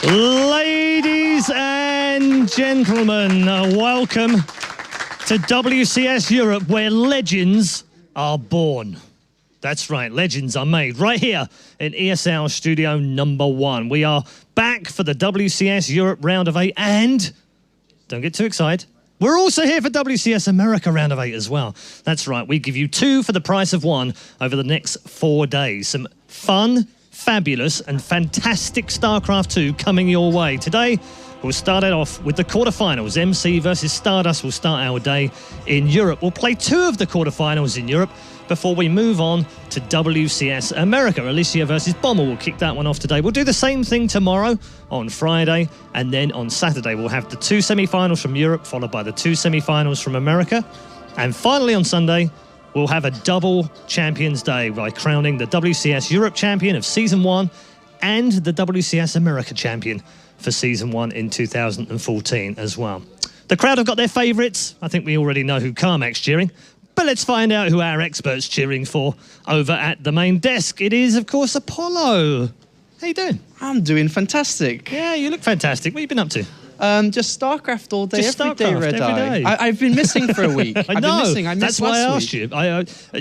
Ladies and gentlemen, welcome to WCS Europe, where legends are born. That's right, legends are made right here in ESL Studio number 1. We are back for the WCS Europe round of 8, and don't get too excited, we're also here for WCS America round of 8 as well. That's right, we give you 2 for the price of 1 over the next 4 days. Some fun, fabulous and fantastic StarCraft 2 coming your way. Today, we'll start it off with the quarterfinals. MC versus StarDust will start our day in Europe. We'll play 2 of the quarterfinals in Europe before we move on to WCS America. Alicia versus Bomber will kick that one off today. We'll do the same thing tomorrow on Friday, and then on Saturday we'll have the 2 semi-finals from Europe, followed by the 2 semi-finals from America. And finally on Sunday, we'll have a double Champions Day by crowning the WCS Europe champion of Season 1 and the WCS America champion for Season 1 in 2014 as well. The crowd have got their favourites. I think we already know who Carmack's cheering, but let's find out who our expert's cheering for over at the main desk. It is, of course, Apollo. How you doing? I'm doing fantastic. Yeah, you look fantastic. What have you been up to? Just StarCraft all day, Just every day, StarCraft, Red every day. I've been missing for a week. I know. I missed That's why I asked you.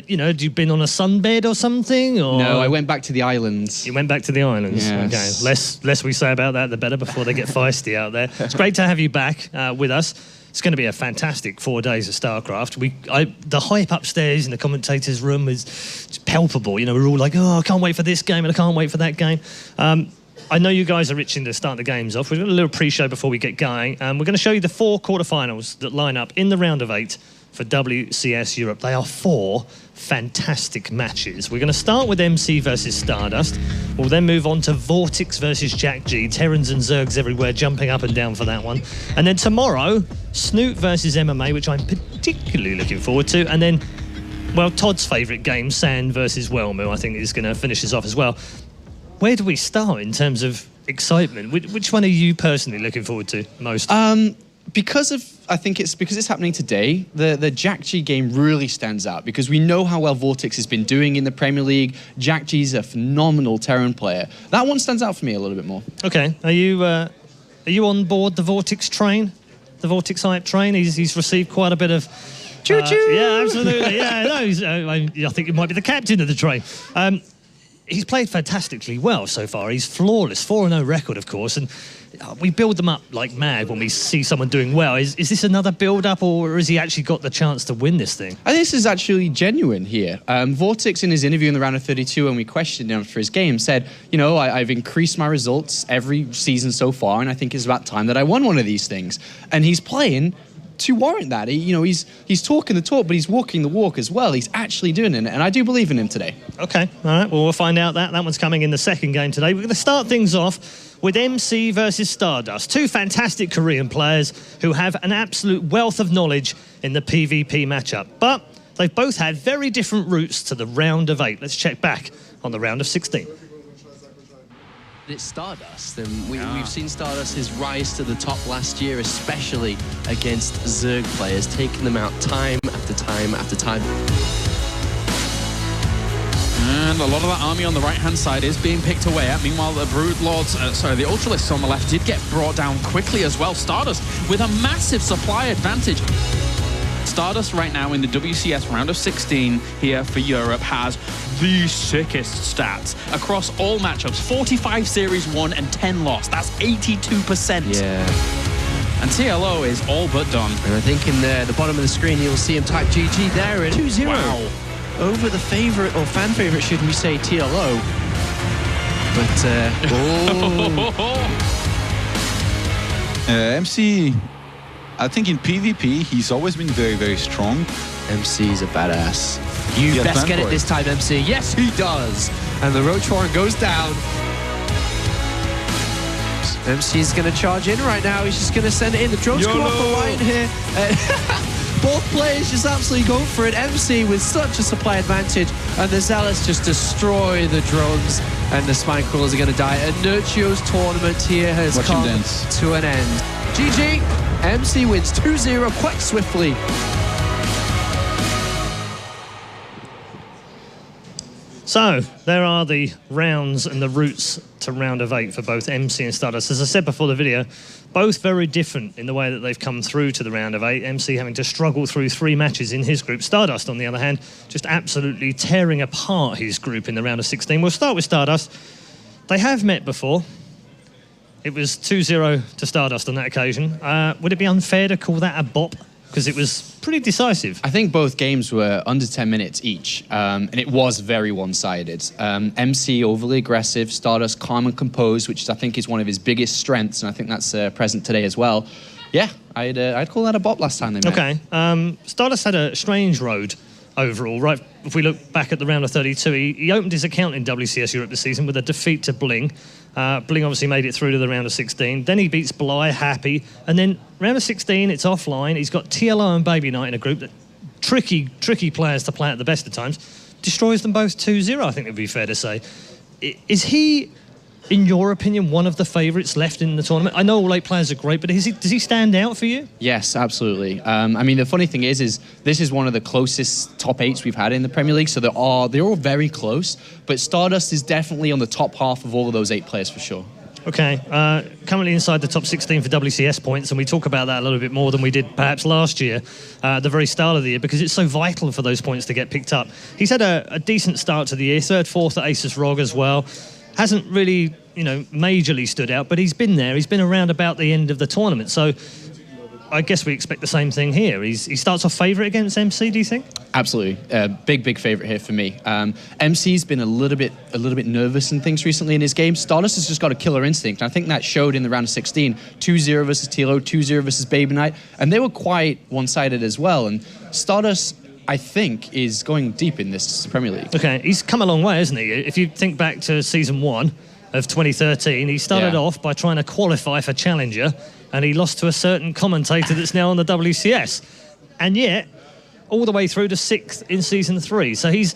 You know, had you been on a sunbed or something? Or? No, I went back to the islands. You went back to the islands? Yes. Okay. Less we say about that, the better, before they get feisty out there. It's great to have you back with us. It's going to be a fantastic 4 days of StarCraft. The hype upstairs in the commentators' room is palpable. You know, we're all like, oh, I can't wait for this game and I can't wait for that game. I know you guys are itching to start the games off. We've got a little pre-show before we get going. We're going to show you the 4 quarterfinals that line up in the round of 8 for WCS Europe. They are 4 fantastic matches. We're going to start with MC versus StarDust. We'll then move on to Vortex versus Jack G. Terrans and Zergs everywhere, jumping up and down for that one. And then tomorrow, Snoot versus MMA, which I'm particularly looking forward to. And then, well, Todd's favourite game, Sand versus Wellmill, I think is going to finish us off as well. Where do we start in terms of excitement? Which one are you personally looking forward to most? I think it's because it's happening today, the Jack G game really stands out because we know how well Vortex has been doing in the Premier League. Jack G's a phenomenal Terran player. That one stands out for me a little bit more. Okay, are you on board the Vortex train? The Vortex hype train? He's received quite a bit of... Choo-choo! Yeah, absolutely. Yeah, no, I think it might be the captain of the train. He's played fantastically well so far. He's flawless, 4-0 record, of course, and we build them up like mad when we see someone doing well. Is this another build-up, or has he actually got the chance to win this thing? I think this is actually genuine here. Vortex, in his interview in the round of 32, when we questioned him for his game, said, you know, I've increased my results every season so far, and I think it's about time that I won one of these things. And he's playing to warrant that. He's talking the talk, but he's walking the walk as well. He's actually doing it, and I do believe in him today. Okay, all right, well, we'll find out that. That one's coming in the second game today. We're going to start things off with MC versus StarDust, 2 fantastic Korean players who have an absolute wealth of knowledge in the PvP matchup. But they've both had very different routes to the round of 8. Let's check back on the round of 16. It's StarDust, and we've seen StarDust's rise to the top last year, especially against Zerg players, taking them out time after time after time. And a lot of that army on the right-hand side is being picked away at. Meanwhile, the Broodlords, the Ultralists on the left did get brought down quickly as well. StarDust with a massive supply advantage. StarDust right now in the WCS round of 16 here for Europe has the sickest stats across all matchups. 45 series won and 10 lost. That's 82%. Yeah. And TLO is all but done. And I think in the bottom of the screen you'll see him type GG there in 2-0. Wow. Over the favourite, or fan favourite, should we say, TLO. But, MC, I think in PvP, he's always been very, very strong. MC's a badass. You best get it this time, MC. Yes, he does. And the Ro8 goes down. MC's going to charge in right now. He's just going to send it in. The drones come off the line here. Both players just absolutely go for it. MC with such a supply advantage, and the Zealots just destroy the drones, and the Spine Crawlers are going to die. And Nurchio's tournament here has come to an end. GG. MC wins 2-0 quite swiftly. So, there are the rounds and the routes to round of 8 for both MC and StarDust. As I said before the video, both very different in the way that they've come through to the round of 8. MC having to struggle through 3 matches in his group. StarDust, on the other hand, just absolutely tearing apart his group in the round of 16. We'll start with StarDust. They have met before. It was 2-0 to StarDust on that occasion. Would it be unfair to call that a bop? Because it was pretty decisive. I think both games were under 10 minutes each, and it was very one-sided. MC overly aggressive, StarDust calm and composed, which I think is one of his biggest strengths, and I think that's present today as well. Yeah, I'd call that a bop last time they met. Okay, StarDust had a strange road overall, right? If we look back at the round of 32, he opened his account in WCS Europe this season with a defeat to Bling. Bling obviously made it through to the round of 16. Then he beats Bly, happy. And then round of 16, it's offline. He's got TLO and Baby Knight in a group that tricky players to play at the best of times. Destroys them both 2-0, I think it would be fair to say. Is he, in your opinion, one of the favourites left in the tournament? I know all 8 players are great, but does he stand out for you? Yes, absolutely. I mean, the funny thing is this is one of the closest top 8s we've had in the Premier League, so they're all very close, but StarDust is definitely on the top half of all of those 8 players for sure. Okay, currently inside the top 16 for WCS points, and we talk about that a little bit more than we did perhaps last year, at the very start of the year, because it's so vital for those points to get picked up. He's had a decent start to the year, 3rd, 4th at Asus ROG as well. Hasn't really, majorly stood out, but he's been there. He's been around about the end of the tournament. So I guess we expect the same thing here. He starts off favourite against MC, do you think? Absolutely. Big favourite here for me. MC's been a little bit nervous and things recently in his game. StarDust has just got a killer instinct. And I think that showed in the round of 16. 2-0 versus TLO, 2-0 versus Baby Knight. And they were quite one-sided as well. And StarDust, I think, is going deep in this Premier League. Okay, he's come a long way, hasn't he? If you think back to season 1 of 2013, he started off by trying to qualify for Challenger, and he lost to a certain commentator that's now on the WCS. And yet, all the way through to 6th in season 3. So he's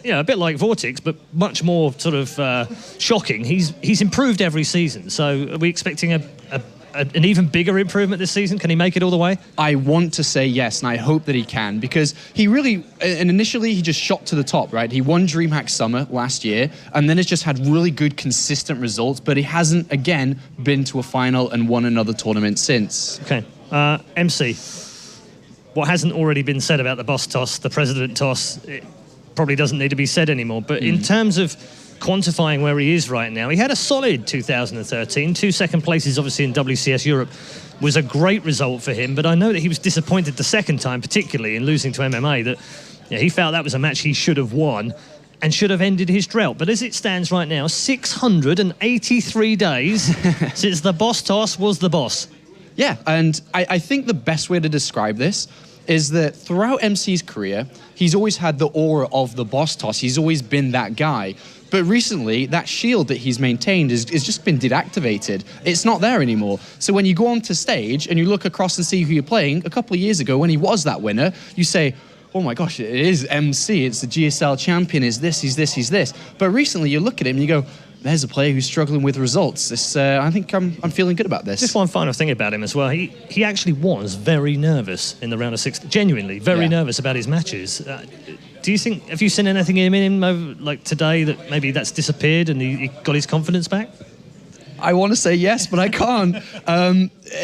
a bit like Vortex, but much more sort of shocking. He's improved every season. So are we expecting an even bigger improvement this season? Can he make it all the way? I want to say yes, and I hope that he can, because he really, and initially he just shot to the top, right? He won DreamHack Summer last year, and then has just had really good, consistent results, but he hasn't, again, been to a final and won another tournament since. Okay. MC, what hasn't already been said about the boss toss, the president toss, it probably doesn't need to be said anymore, but in terms of quantifying where he is right now, he had a solid 2013. 2 second places, obviously, in WCS Europe was a great result for him, but I know that he was disappointed the second time, particularly in losing to MMA, that he felt that was a match he should have won and should have ended his drought. But as it stands right now, 683 days since the boss toss was the boss. Yeah, and I think the best way to describe this is that throughout MC's career, he's always had the aura of the boss toss. He's always been that guy. But recently, that shield that he's maintained has just been deactivated. It's not there anymore. So when you go onto stage and you look across and see who you're playing, a couple of years ago when he was that winner, you say, oh my gosh, it is MC, it's the GSL champion, he's this. But recently you look at him and you go, there's a player who's struggling with results. I think I'm feeling good about this. Just one final thing about him as well. He actually was very nervous in the round of 6, genuinely very nervous about his matches. Do you think, have you seen anything in him over, like today, that maybe that's disappeared and he got his confidence back? I want to say yes, but I can't.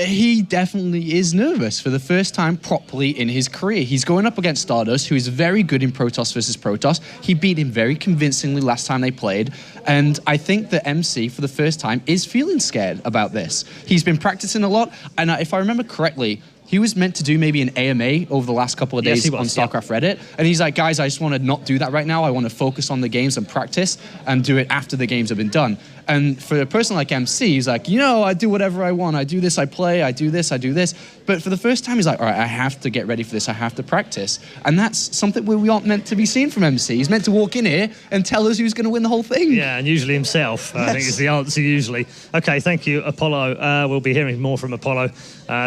He definitely is nervous for the first time properly in his career. He's going up against StarDust, who is very good in Protoss versus Protoss. He beat him very convincingly last time they played. And I think that MC, for the first time, is feeling scared about this. He's been practicing a lot. And if I remember correctly, he was meant to do maybe an AMA over the last couple of days on StarCraft Reddit. And he's like, guys, I just want to not do that right now. I want to focus on the games and practice and do it after the games have been done. And for a person like MC, he's like, I do whatever I want. I do this, I play, I do this, I do this. But for the first time, he's like, all right, I have to get ready for this. I have to practice. And that's something we aren't meant to be seeing from MC. He's meant to walk in here and tell us who's going to win the whole thing. Yeah, and usually himself, I think is the answer usually. Okay, thank you, Apollo. We'll be hearing more from Apollo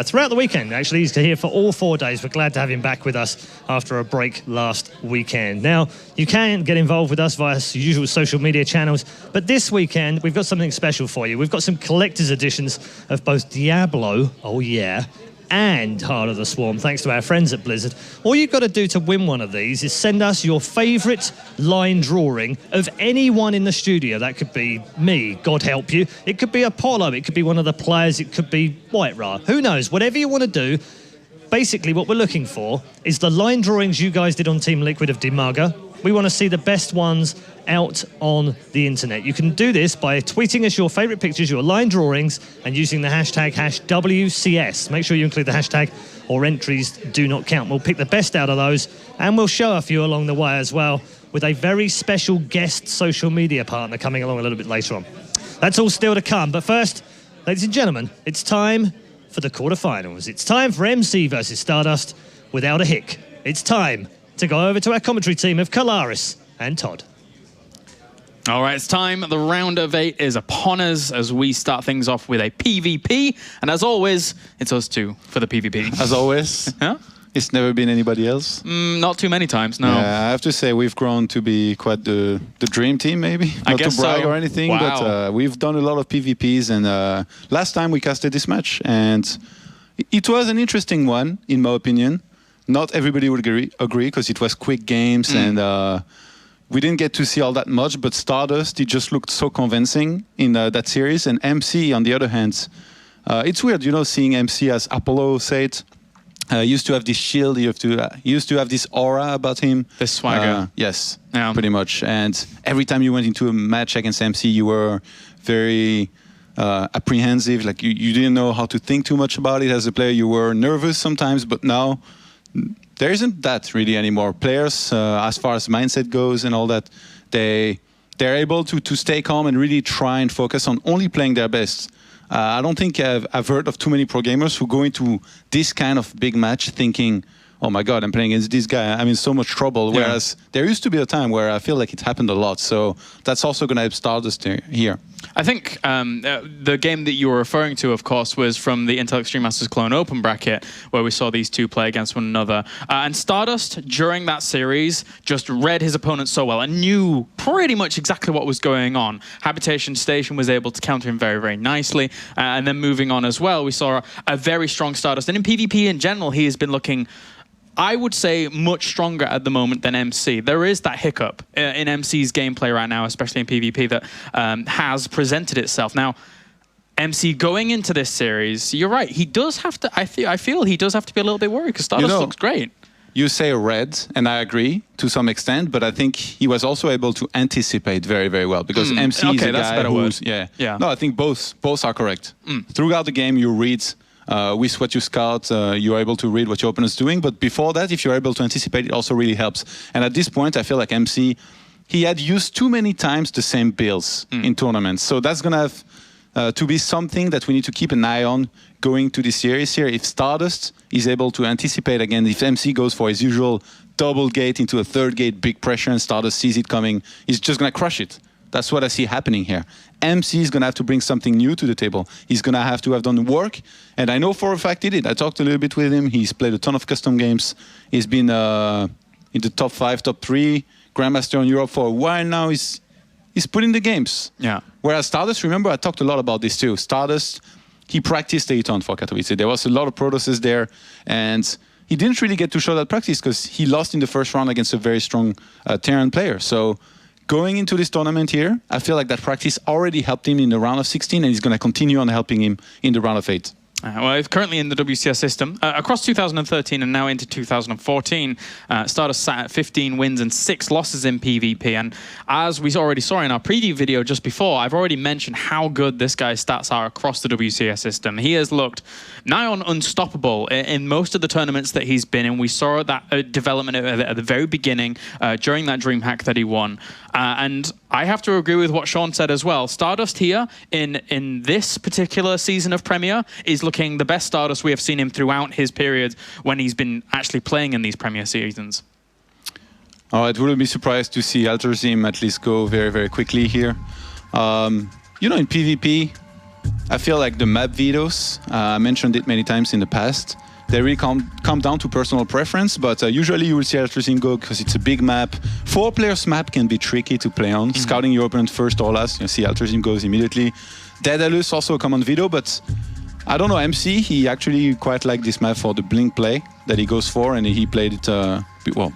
throughout the weekend, actually. He's here for all 4 days. We're glad to have him back with us after a break last weekend. Now, you can get involved with us via usual social media channels, but this weekend, we've got something special for you. We've got some collector's editions of both Diablo, oh yeah, and Heart of the Swarm, thanks to our friends at Blizzard. All you've got to do to win one of these is send us your favourite line drawing of anyone in the studio. That could be me, God help you. It could be Apollo, it could be one of the players, it could be White Ra. Who knows? Whatever you want to do. Basically, what we're looking for is the line drawings you guys did on Team Liquid of Dimaga. We want to see the best ones out on the internet. You can do this by tweeting us your favourite pictures, your line drawings, and using the hashtag #WCS. Make sure you include the hashtag or entries do not count. We'll pick the best out of those, and we'll show a few along the way as well, with a very special guest social media partner coming along a little bit later on. That's all still to come, but first, ladies and gentlemen, it's time for the quarterfinals. It's time for MC versus StarDust without a hic. It's time to go over to our commentary team of Kalaris and Todd. All right, it's time. The round of 8 is upon us as we start things off with a PvP. And as always, it's us two for the PvP. As always, Yeah? it's never been anybody else. Not too many times, no. Yeah, I have to say we've grown to be quite the dream team, maybe. I Not guess to brag so. or anything, Wow. but we've done a lot of PvPs. And last time we casted this match, and it was an interesting one, in my opinion. Not everybody would agree because it was quick games and we didn't get to see all that much, but StarDust, it just looked so convincing in that series. And MC, on the other hand, it's weird, you know, seeing MC, as Apollo said, used to have this shield, he used to have this aura about him. The swagger. Yes, Yeah. pretty much. And every time you went into a match against MC, you were very apprehensive, like you didn't know how to think too much about it as a player. You were nervous sometimes, but now there isn't that really anymore. Players, as far as mindset goes and all that, they're able to stay calm and really try and focus on only playing their best. I don't think I've heard of too many pro gamers who go into this kind of big match thinking, oh my God, I'm playing against this guy, I'm in so much trouble. Yeah. Whereas there used to be a time where I feel like it happened a lot. So that's also going to help StarDust here. I think the game that you were referring to, of course, was from the Intel Extreme Masters Clone Open bracket, where we saw these two play against one another. And StarDust, during that series, just read his opponent so well and knew pretty much exactly what was going on. Habitation Station was able to counter him very, very nicely. And then moving on as well, we saw a very strong StarDust. And in PvP in general, he has been looking, I would say, much stronger at the moment than MC. There is that hiccup in MC's gameplay right now, especially in PvP, that has presented itself. Now, MC going into this series, you're right, he does have to, I feel he does have to be a little bit worried because StarDust looks great. You say red, and I agree to some extent, but I think he was also able to anticipate very, very well because MC is a guy who's... Yeah. No, I think both are correct. Throughout the game, you read... with what you scout, you're able to read what your opponent's doing. But before that, if you're able to anticipate, it also really helps. And at this point, I feel like MC, he had used too many times the same builds in tournaments. So that's going to have to be something that we need to keep an eye on going to this series here. If StarDust is able to anticipate again, if MC goes for his usual double gate into a third gate, big pressure, and StarDust sees it coming, he's just going to crush it. That's what I see happening here. MC is going to have to bring something new to the table. He's going to have done work. And I know for a fact he did. I talked a little bit with him. He's played a ton of custom games. He's been in the top 5, top 3 Grandmaster in Europe for a while now. He's put in the games. Yeah. Whereas StarDust, remember, I talked a lot about this too. StarDust, he practiced a ton for Katowice. There was a lot of Protosses there. And he didn't really get to show that practice because he lost in the first round against a very strong Terran player. So going into this tournament here, I feel like that practice already helped him in the round of 16, and he's going to continue on helping him in the round of 8. Well, he's currently in the WCS system. Across 2013 and now into 2014, StarDust sat at 15 wins and 6 losses in PvP. And as we already saw in our preview video just before, I've already mentioned how good this guy's stats are across the WCS system. He has looked nigh on unstoppable in most of the tournaments that he's been in. We saw that development at the very beginning during that DreamHack that he won. And I have to agree with what Sean said as well. StarDust here in this particular season of Premier is looking the best StarDust we have seen him throughout his period when he's been actually playing in these Premier seasons. Oh, I wouldn't be surprised to see Alterzim at least go very, very quickly here. You know, in PvP, I feel like the map vetoes, I mentioned it many times in the past, they really come down to personal preference, but usually you will see Alterzim go because it's a big map. 4 players map can be tricky to play on. Scouting your opponent first or last, you see Alterzim goes immediately. Daedalus also come on veto, but I don't know, MC, he actually quite liked this map for the blink play that he goes for, and he played it well.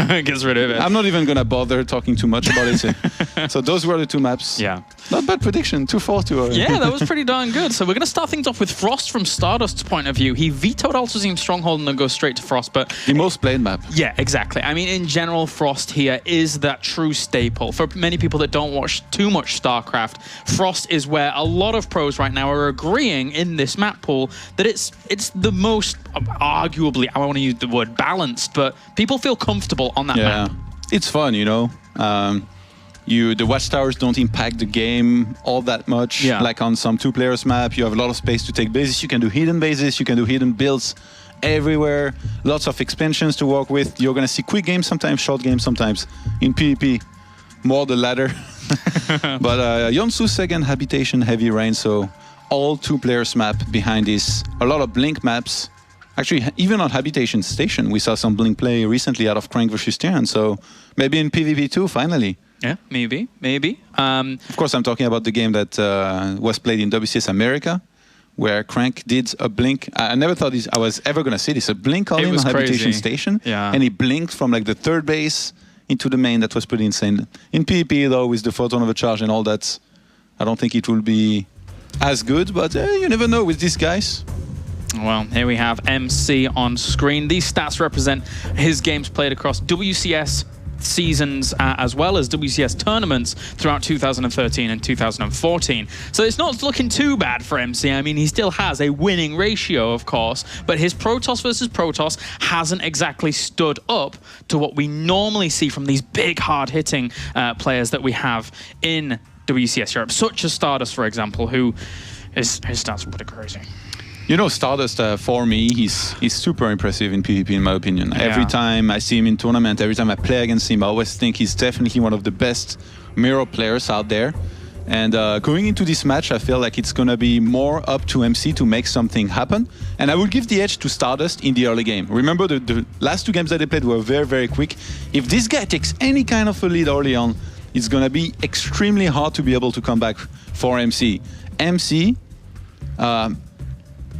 Gets rid of it. I'm not even going to bother talking too much about it. So those were the two maps. Yeah. Not bad prediction, 2-4 to... Yeah, that was pretty darn good. So we're going to start things off with Frost from StarDust's point of view. He vetoed Ultrazeem's Stronghold and then goes straight to Frost, but... The most played map. Yeah, exactly. I mean, in general, Frost here is that true staple. For many people that don't watch too much StarCraft, Frost is where a lot of pros right now are agreeing in this map pool that it's the most, arguably, I want to use the word balanced, but people feel comfortable on that map. It's fun, you know. The watchtowers don't impact the game all that much. Like on some two-players map, you have a lot of space to take bases. You can do hidden bases, you can do hidden builds everywhere. Lots of expansions to work with. You're gonna see quick games sometimes, short games sometimes. In PvP, more the latter. But Yonsu second, Habitation, Heavy Rain, so all two-players map behind this. A lot of blink maps. Actually, even on Habitation Station, we saw some blink play recently out of Crank versus Tyrion, so maybe in PvP too, finally. Yeah, maybe. Of course, I'm talking about the game that was played in WCS America, where Crank did a blink. I never thought I was ever going to see this. A blink on him on Habitation Station, and he blinked from like the third base into the main. That was pretty insane. In PvP, though, with the photon of a charge and all that, I don't think it will be as good, but you never know with these guys. Well, here we have MC on screen. These stats represent his games played across WCS seasons as well as WCS tournaments throughout 2013 and 2014. So it's not looking too bad for MC. I mean, he still has a winning ratio, of course, but his Protoss versus Protoss hasn't exactly stood up to what we normally see from these big, hard-hitting players that we have in WCS Europe, such as StarDust, for example, who his stats are pretty crazy. You know, StarDust, for me, he's super impressive in PvP, in my opinion. Every time I see him in tournament, every time I play against him, I always think he's definitely one of the best mirror players out there. And going into this match, I feel like it's going to be more up to MC to make something happen. And I will give the edge to StarDust in the early game. Remember, the last two games that they played were very, very quick. If this guy takes any kind of a lead early on, it's going to be extremely hard to be able to come back for MC. MC...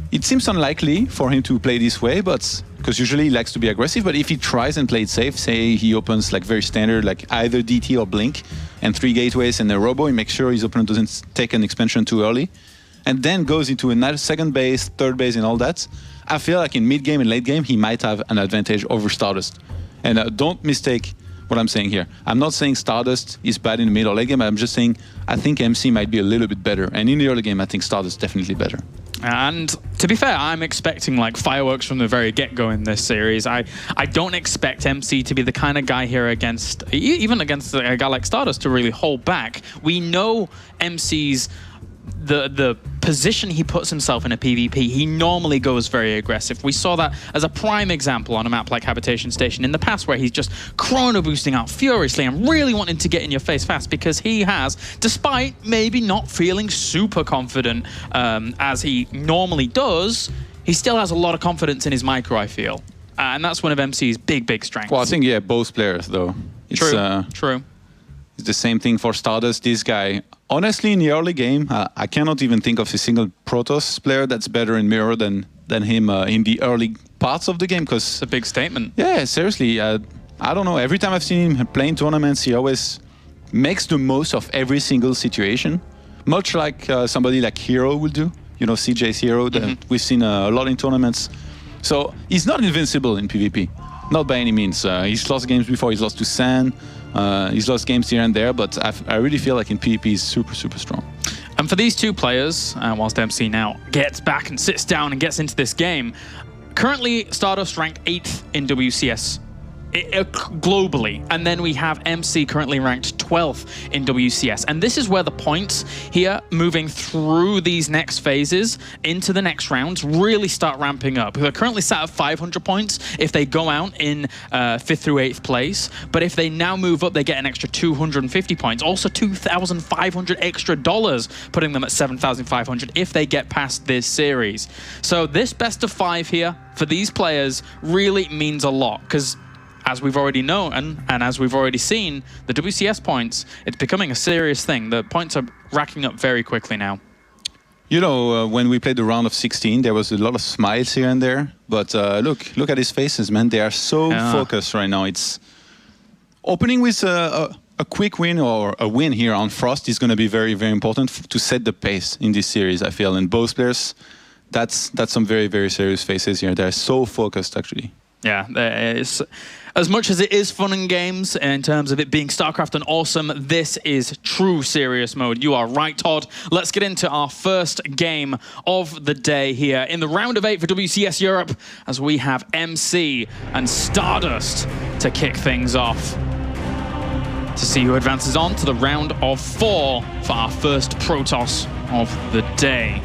it seems unlikely for him to play this way, but because usually he likes to be aggressive. But if he tries and plays safe, say he opens like very standard, like either DT or Blink, and 3 gateways and a Robo, he makes sure his opponent doesn't take an expansion too early, and then goes into another second base, third base, and all that. I feel like in mid game and late game, he might have an advantage over StarDust. And don't mistake what I'm saying here. I'm not saying StarDust is bad in the mid or late game. I'm just saying I think MC might be a little bit better, and in the early game, I think StarDust is definitely better. And to be fair, I'm expecting like fireworks from the very get-go in this series. I don't expect MC to be the kind of guy here against, even against a guy like StarDust, to really hold back. We know MC's the position he puts himself in a PvP, he normally goes very aggressive. We saw that as a prime example on a map like Habitation Station in the past, where he's just chrono boosting out furiously and really wanting to get in your face fast, because he has, despite maybe not feeling super confident as he normally does, he still has a lot of confidence in his micro, I feel. And that's one of MC's big strengths. Well, I think, yeah, both players, though. True. It's the same thing for StarDust. This guy, honestly, in the early game, I cannot even think of a single Protoss player that's better in mirror than him in the early parts of the game. Because it's a big statement. Yeah, seriously. I don't know. Every time I've seen him play in tournaments, he always makes the most of every single situation. Much like somebody like Hero will do. You know, CJ's Hero that we've seen a lot in tournaments. So he's not invincible in PvP. Not by any means. He's lost games before. He's lost to San. He's lost games here and there, but I really feel like in PvP he's super strong. And for these two players, whilst MC now gets back and sits down and gets into this game, currently StarDust ranked 8th in WCS globally, and then we have MC currently ranked 12th in WCS, and this is where the points here moving through these next phases into the next rounds really start ramping up. They're currently sat at 500 points if they go out in 5th through 8th place, but if they now move up, they get an extra 250 points, also $2,500 extra dollars, putting them at 7,500 if they get past this series. So this best of 5 here for these players really means a lot, because as we've already known, and as we've already seen, the WCS points, it's becoming a serious thing. The points are racking up very quickly now. You know, when we played the round of 16, there was a lot of smiles here and there. But look at his faces, man. They are so focused right now. It's opening with a quick win or a win here on Frost is going to be very, very important to set the pace in this series, I feel. And both players, that's some very, very serious faces here. They're so focused, actually. Yeah, it's, as much as it is fun and games in terms of it being StarCraft and awesome, this is true serious mode. You are right, Todd. Let's get into our first game of the day here in the round of 8 for WCS Europe, as we have MC and StarDust to kick things off, to see who advances on to the round of 4 for our first Protoss of the day.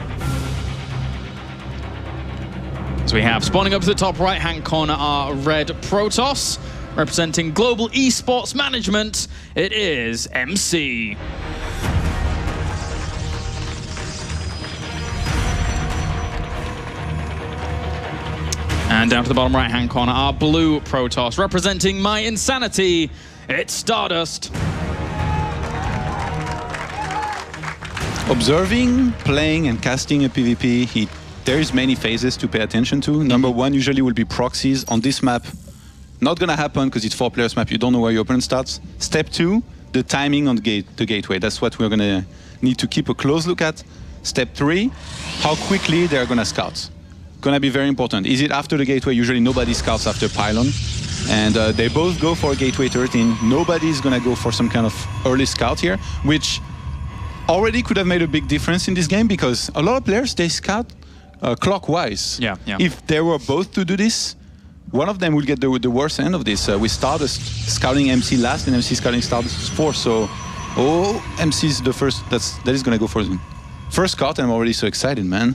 So we have, spawning up to the top right-hand corner, our red Protoss. Representing Global Esports Management, it is MC. And down to the bottom right-hand corner, our blue Protoss. Representing My Insanity, it's StarDust. Observing, playing, and casting a PvP, there is many phases to pay attention to. Number one usually will be proxies on this map. Not gonna happen because it's 4 players map. You don't know where your opponent starts. Step 2, the timing on the gateway. That's what we're gonna need to keep a close look at. Step 3, how quickly they're gonna scout. Gonna be very important. Is it after the gateway? Usually nobody scouts after pylon. And they both go for gateway 13. Nobody's gonna go for some kind of early scout here, which already could have made a big difference in this game because a lot of players, they scout clockwise. Yeah. If they were both to do this, one of them will get the worst end of this, with StarDust scouting MC last and MC scouting StarDust 4. So, MC is the first that is going to go for the first scout, and I'm already so excited, man.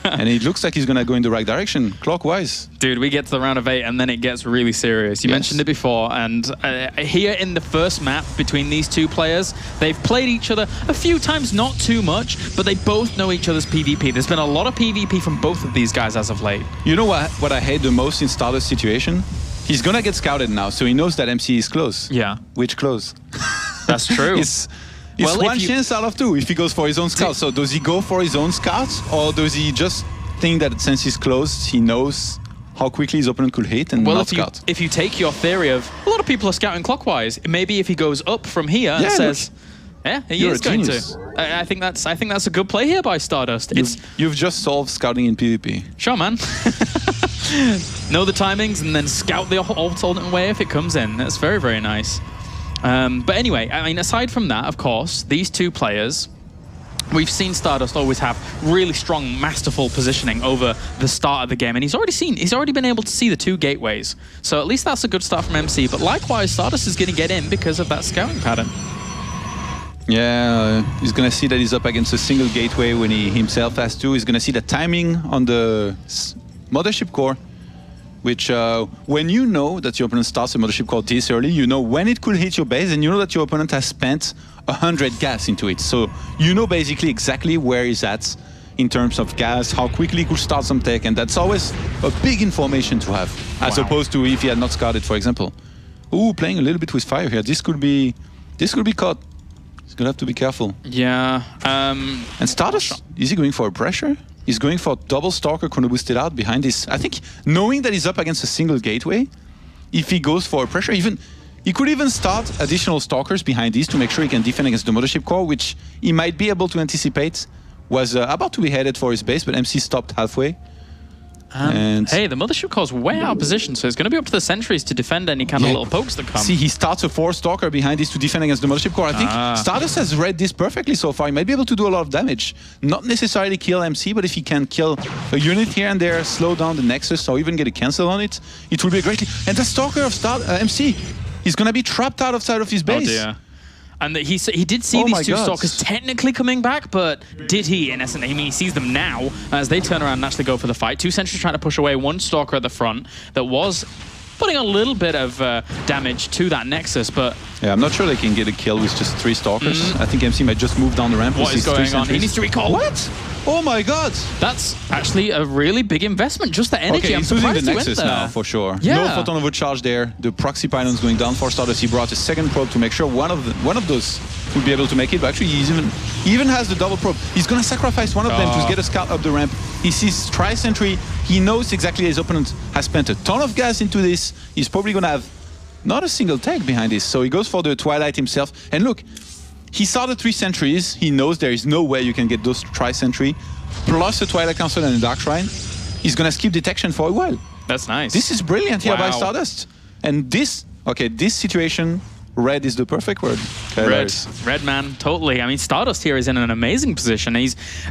And it looks like he's going to go in the right direction, clockwise. Dude, we get to the round of 8 and then it gets really serious. You mentioned it before, and here in the first map between these two players, they've played each other a few times, not too much, but they both know each other's PvP. There's been a lot of PvP from both of these guys as of late. You know what I hate the most in StarDust's situation? He's going to get scouted now, so he knows that MC is close. Yeah. Which close? That's true. It's one chance out of 2 if he goes for his own scout. So does he go for his own scouts, or does he just think that since he's closed, he knows how quickly his opponent could hit and not scout? If you take your theory of a lot of people are scouting clockwise, maybe if he goes up from here and says, he is going to. I think that's a good play here by StarDust. You've just solved scouting in PvP. Sure, man. Know the timings and then scout the alternate way if it comes in. That's very, very nice. But anyway, I mean, aside from that, of course, these two players, we've seen StarDust always have really strong, masterful positioning over the start of the game, and he's already been able to see the 2 gateways. So at least that's a good start from MC. But likewise, StarDust is going to get in because of that scouting pattern. Yeah, he's going to see that he's up against a single gateway when he himself has to. He's going to see the timing on the mothership core, which when you know that your opponent starts a mothership core this early, you know when it could hit your base, and you know that your opponent has spent 100 gas into it. So you know basically exactly where he's at in terms of gas, how quickly he could start some tech, and that's always a big information to have, as opposed to if he had not scouted, for example. Ooh, playing a little bit with fire here. This could be caught. He's gonna have to be careful. Yeah. And StarDust, is he going for a pressure? He's going for double Stalker Chrono Boosted out behind this. I think knowing that he's up against a single gateway, if he goes for a pressure, he could even start additional Stalkers behind these to make sure he can defend against the mothership core, which he might be able to anticipate was about to be headed for his base, but MC stopped halfway. And hey, the mothership core's way out of position, so it's going to be up to the sentries to defend any kind of little pokes that come. See, he starts a 4 Stalker behind this to defend against the mothership core. I think StarDust has read this perfectly so far. He might be able to do a lot of damage. Not necessarily kill MC, but if he can kill a unit here and there, slow down the Nexus, or even get a cancel on it, it will be great. And the Stalker of MC, he's going to be trapped outside of his base. Oh dear. And he did see these 2 Stalkers technically coming back, but did he, in essence? I mean, he sees them now as they turn around and actually go for the fight. 2 sentries trying to push away 1 Stalker at the front that was putting a little bit of damage to that Nexus, but... Yeah, I'm not sure they can get a kill with just 3 Stalkers. I think MC might just move down the ramp. What is going on? He needs to recall. What? Oh my god! That's actually a really big investment, just the energy. Okay, I'm he's losing the surprised Nexus now, for sure. Yeah. No photon overcharge there. The proxy pylon's going down for StarDust. He brought a second probe to make sure one of those would be able to make it, but actually he even has the double probe. He's going to sacrifice one of them to get a scout up the ramp. He sees tri-sentry. He knows exactly his opponent has spent a ton of gas into this. He's probably going to have not a single tech behind this. So he goes for the Twilight himself. And look, he saw the 3 sentries. He knows there is no way you can get those tri-sentry plus a Twilight Council and a Dark Shrine. He's going to skip detection for a while. That's nice. This is brilliant here by StarDust. And this situation, red is the perfect word. Red man, totally. I mean, StarDust here is in an amazing position.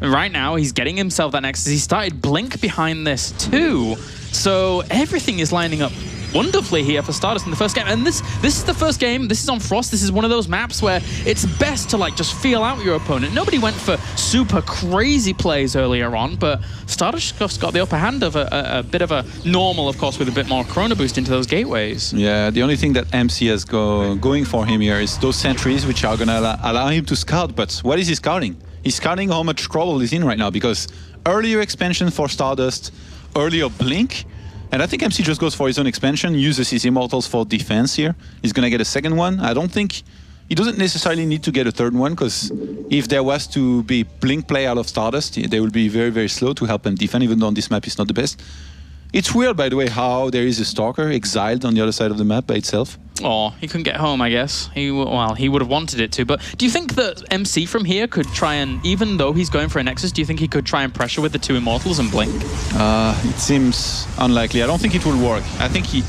Right now, he's getting himself that Nexus. He started Blink behind this too. So everything is lining up wonderfully here for StarDust in the first game. And this is the first game. This is on Frost. This is one of those maps where it's best to like just feel out your opponent. Nobody went for super crazy plays earlier on, but StarDust just got the upper hand of a bit of a normal, of course, with a bit more Chrono boost into those gateways. Yeah, the only thing that MC has going for him here is those sentries, which are going to allow him to scout. But what is he scouting? He's scouting how much trouble is in right now, because earlier expansion for StarDust, earlier Blink, and I think MC just goes for his own expansion, uses his Immortals for defense here. He's going to get a second one. I don't think he doesn't necessarily need to get a third one, because if there was to be Blink play out of StarDust, they will be very, very slow to help them defend, even though on this map it's not the best. It's weird, by the way, how there is a Stalker exiled on the other side of the map by itself. Oh, he couldn't get home, I guess. He would have wanted it to. But do you think that MC from here could try and, even though he's going for a Nexus, do you think he could try and pressure with the 2 Immortals and Blink? It seems unlikely. I don't think it will work. I think he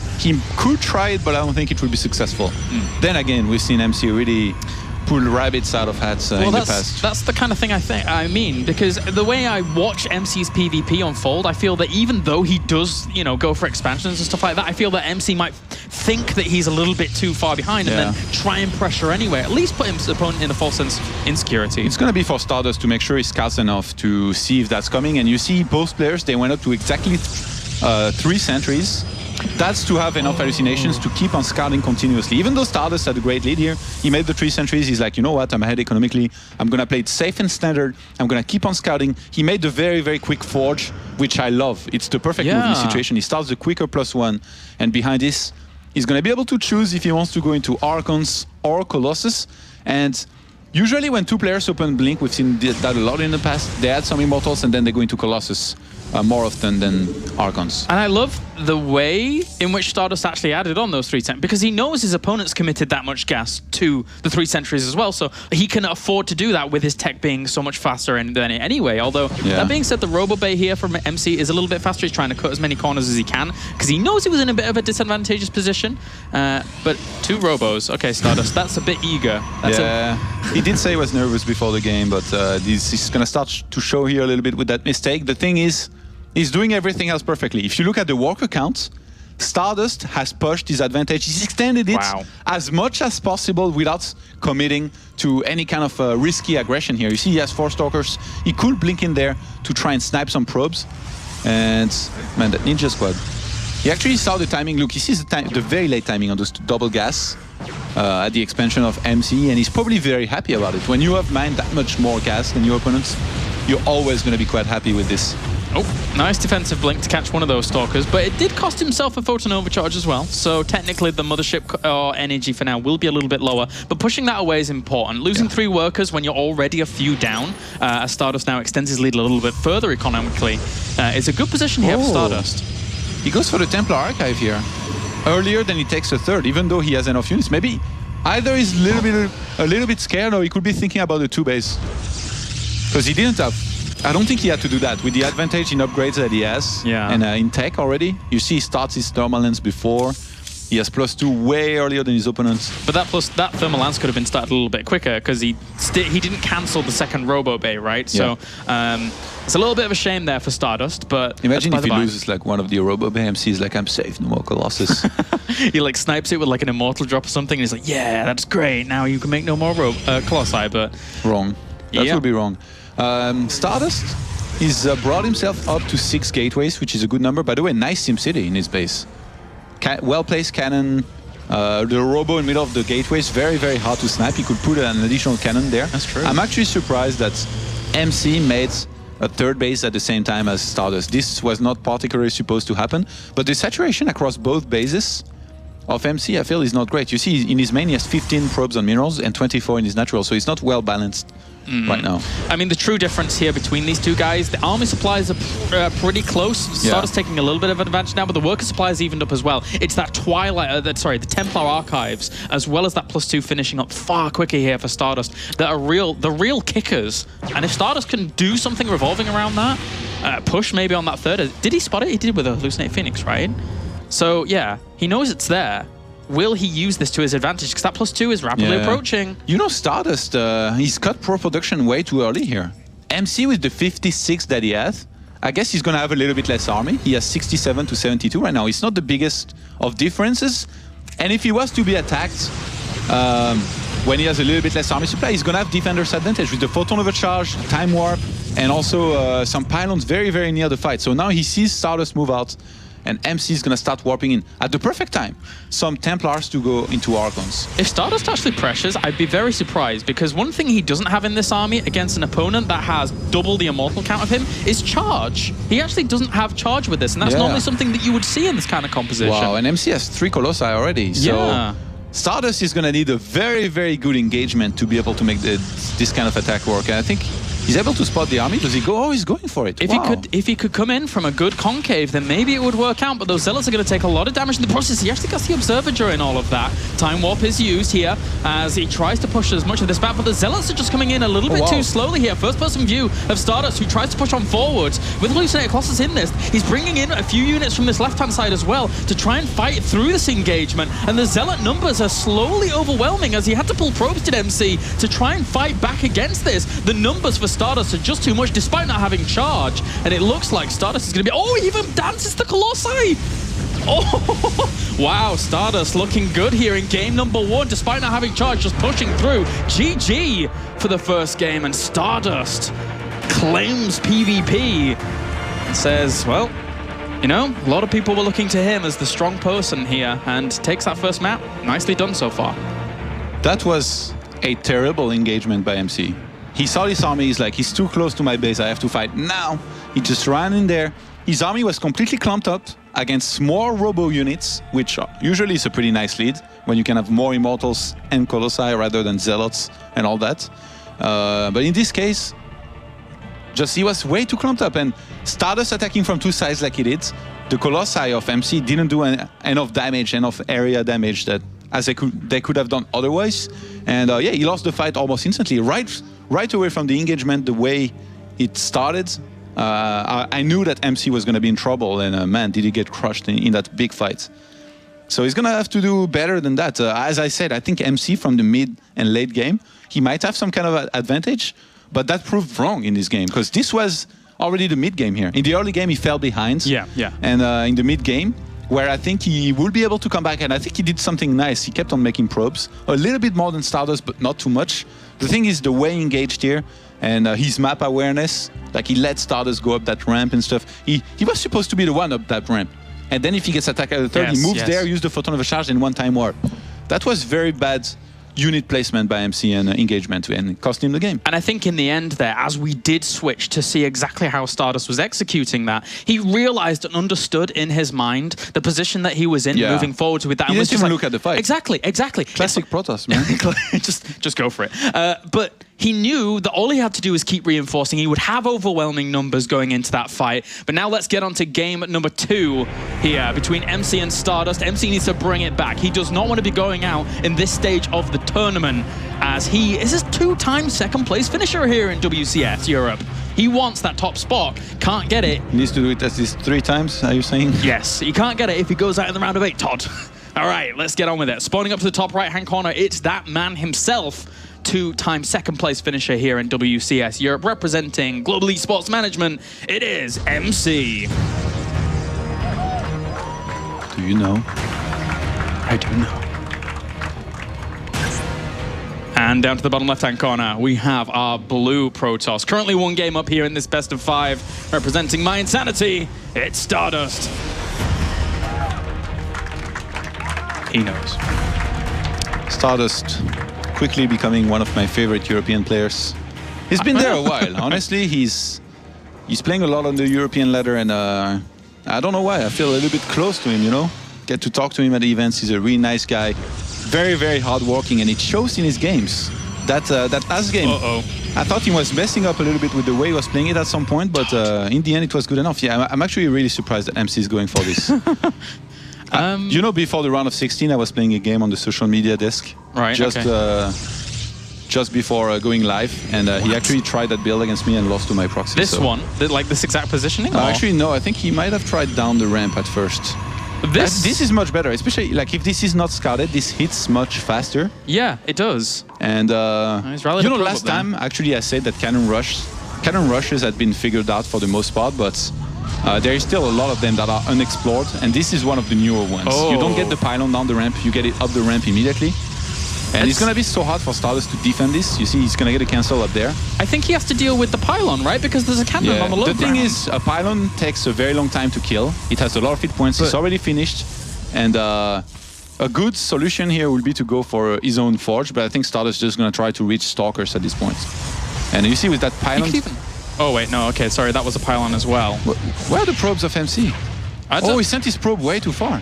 could try it, but I don't think it will be successful. Then again, we've seen MC really pull rabbits out of hats in the past. That's the kind of thing I mean, because the way I watch MC's PvP unfold, I feel that even though he does, go for expansions and stuff like that, I feel that MC might think that he's a little bit too far behind and then try and pressure anyway. At least put his opponent in a false sense insecurity. It's going to be for StarDust to make sure he scouts enough to see if that's coming. And you see both players, they went up to exactly 3 sentries. That's to have enough hallucinations to keep on scouting continuously. Even though StarDust had a great lead here, he made the 3 sentries. He's like, you know what, I'm ahead economically. I'm going to play it safe and standard. I'm going to keep on scouting. He made the very, very quick forge, which I love. It's the perfect move in this situation. He starts the quicker +1, and behind this, he's going to be able to choose if he wants to go into Archons or Colossus. And usually when 2 players open Blink, we've seen that a lot in the past. They add some Immortals and then they go into Colossus more often than Archons. And I love the way in which StarDust actually added on those 3 sentries, because he knows his opponent's committed that much gas to the 3 sentries as well, so he can afford to do that with his tech being so much faster than it anyway. Although, that being said, the Robo Bay here from MC is a little bit faster. He's trying to cut as many corners as he can, because he knows he was in a bit of a disadvantageous position. But 2 Robos. Okay, StarDust, that's a bit eager. He did say he was nervous before the game, but this is going to start to show here a little bit with that mistake. The thing is, he's doing everything else perfectly. If you look at the worker count, StarDust has pushed his advantage. He's extended it as much as possible without committing to any kind of risky aggression here. You see, he has 4 Stalkers. He could blink in there to try and snipe some probes. And, man, that Ninja Squad. He actually saw the timing. Look, he sees the very late timing on those double gas at the expansion of MC, and he's probably very happy about it. When you have mined that much more gas than your opponents, you're always going to be quite happy with this. Oh, nice defensive blink to catch one of those Stalkers, but it did cost himself a photon overcharge as well. So technically the mothership energy for now will be a little bit lower, but pushing that away is important. Losing 3 workers when you're already a few down, as StarDust now extends his lead a little bit further economically, is a good position here for StarDust. He goes for the Templar Archive here. Earlier than he takes a third, even though he has enough units. Maybe either he's a little bit scared, or he could be thinking about the 2 base. Because he didn't have... I don't think he had to do that with the advantage in upgrades that he has and in tech already. You see he starts his thermal lens before. He has +2 way earlier than his opponents. But that thermal lance could have been started a little bit quicker, because he didn't cancel the second Robo Bay, right? So it's a little bit of a shame there for StarDust, but... Imagine if he loses like one of the Robo Bay MCs, like, I'm safe, no more Colossus. He like snipes it with like an Immortal drop or something, and he's like, yeah, that's great, now you can make no more Colossi, but... Wrong. That would be wrong. StarDust, he's brought himself up to 6 gateways, which is a good number. By the way, nice SimCity in his base. Well-placed cannon. The Robo in the middle of the gateway is very, very hard to snipe. He could put an additional cannon there. That's true. I'm actually surprised that MC made a 3rd base at the same time as StarDust. This was not particularly supposed to happen, but the saturation across both bases of MC, I feel, is not great. You see, in his main, he has 15 probes on minerals and 24 in his natural, so he's not well balanced right now. I mean, the true difference here between these two guys, the army supplies are pretty close. Stardust taking a little bit of advantage now, but the worker supplies evened up as well. It's that Twilight, the Templar Archives, as well as that +2 finishing up far quicker here for Stardust, that are the real kickers. And if Stardust can do something revolving around that, push maybe on that third. Did he spot it? He did with a Hallucinate Phoenix, right? So yeah, he knows it's there. Will he use this to his advantage? Because that +2 is rapidly approaching. You know, Stardust, he's cut pro production way too early here. MC with the 56 that he has, I guess he's going to have a little bit less army. He has 67 to 72 right now. It's not the biggest of differences. And if he was to be attacked when he has a little bit less army supply, he's going to have defender's advantage with the photon overcharge, time warp, and also some pylons very, very near the fight. So now he sees Stardust move out, and MC is going to start warping in at the perfect time. Some Templars to go into Archons. If Stardust actually pressures, I'd be very surprised, because one thing he doesn't have in this army against an opponent that has double the immortal count of him is charge. He actually doesn't have charge with this, and that's normally something that you would see in this kind of composition. Wow, and MC has 3 Colossi already. So Stardust is going to need a very, very good engagement to be able to make this kind of attack work. And I think he's able to spot the army. Does he go? Oh, he's going for it. If he could come in from a good concave, then maybe it would work out. But those Zealots are going to take a lot of damage in the process. He actually gets the Observer during all of that. Time Warp is used here as he tries to push as much of this back. But the Zealots are just coming in a little bit too slowly here. First-person view of Stardust, who tries to push on forwards. With Hallucinated Colossus in this, he's bringing in a few units from this left-hand side as well to try and fight through this engagement. And the Zealot numbers are slowly overwhelming as he had to pull probes to MC to try and fight back against this. The numbers for Stardust are just too much despite not having charge, and it looks like Stardust is going to be... Oh, he even dances the Colossi! Oh, wow, Stardust looking good here in game number 1 despite not having charge, just pushing through. GG for the first game, and Stardust claims PvP and says, well, you know, a lot of people were looking to him as the strong person here, and takes that first map. Nicely done so far. That was a terrible engagement by MC. He saw this army, he's like, he's too close to my base, I have to fight now. He just ran in there. His army was completely clumped up against small robo units, which usually is a pretty nice lead when you can have more Immortals and Colossi rather than Zealots and all that. But in this case, just he was way too clumped up, and Stardust attacking from 2 sides like he did. The Colossi of MC didn't do enough damage, enough area damage that as they could have done otherwise. And yeah, he lost the fight almost instantly. Right away from the engagement, the way it started, I knew that MC was going to be in trouble, and man, did he get crushed in that big fight. So he's going to have to do better than that. As I said, I think MC from the mid and late game, he might have some kind of advantage, but that proved wrong in this game, because this was already the mid game here. In the early game, he fell behind. And in the mid game, where I think he will be able to come back, and I think he did something nice. He kept on making probes, a little bit more than Stardust, but not too much. The thing is the way he engaged here, and his map awareness, like he let Stardust go up that ramp and stuff. He was supposed to be the one up that ramp. And then if he gets attacked at the third, he moves there, use the photon of a charge, and 1 time warp. That was very bad unit placement by MC and engagement, and cost him the game. And I think in the end there, as we did switch to see exactly how Stardust was executing that, he realized and understood in his mind the position that he was in moving forward with that. He didn't even look at the fight. Exactly. Classic Protoss, man. just go for it. But he knew that all he had to do was keep reinforcing. He would have overwhelming numbers going into that fight. But now let's get on to game number 2 here between MC and Stardust. MC needs to bring it back. He does not want to be going out in this stage of the tournament, as he is a 2-time second place finisher here in WCS Europe. He wants that top spot, can't get it. He needs to do it at least 3 times, are you saying? Yes, he can't get it if he goes out in the round of 8, Todd. All right, let's get on with it. Spawning up to the top right-hand corner, it's that man himself, 2-time second place finisher here in WCS Europe, representing Global Esports Management. It is MC. Do you know? I do know. And down to the bottom left-hand corner, we have our blue Protoss. Currently 1 game up here in this best of 5, representing my insanity. It's Stardust. He knows. Stardust quickly becoming one of my favorite European players. He's been there a while. Honestly, he's playing a lot on the European ladder, and I don't know why. I feel a little bit close to him, you know? get to talk to him at the events. He's a really nice guy, very, very hardworking, and it shows in his games. That last game, I thought he was messing up a little bit with the way he was playing it at some point, but in the end it was good enough. Yeah, I'm actually really surprised that MC is going for this. You know, before the round of 16, I was playing a game on the social media desk. Right, just before going live, and he actually tried that build against me and lost to my proxy. This one? Like this exact positioning? Actually, no, I think he might have tried down the ramp at first. This is much better, especially like if this is not scouted, this hits much faster. Yeah, it does. And you know, last time actually I said that cannon rushes had been figured out for the most part, but there is still a lot of them that are unexplored, and this is one of the newer ones. You don't get the pylon down the ramp, you get it up the ramp immediately. And it's going to be so hard for StarDust to defend this. You see, he's going to get a cancel up there. I think he has to deal with the pylon, right? Because there's a cannon on the low ground. The thing is, a pylon takes a very long time to kill. It has a lot of hit points. It's already finished. And a good solution here would be to go for his own forge. But I think StarDust is just going to try to reach Stalkers at this point. And you see with that pylon... Oh, wait, no, okay, sorry, that was a pylon as well. Where are the probes of MC? Oh, he sent his probe way too far.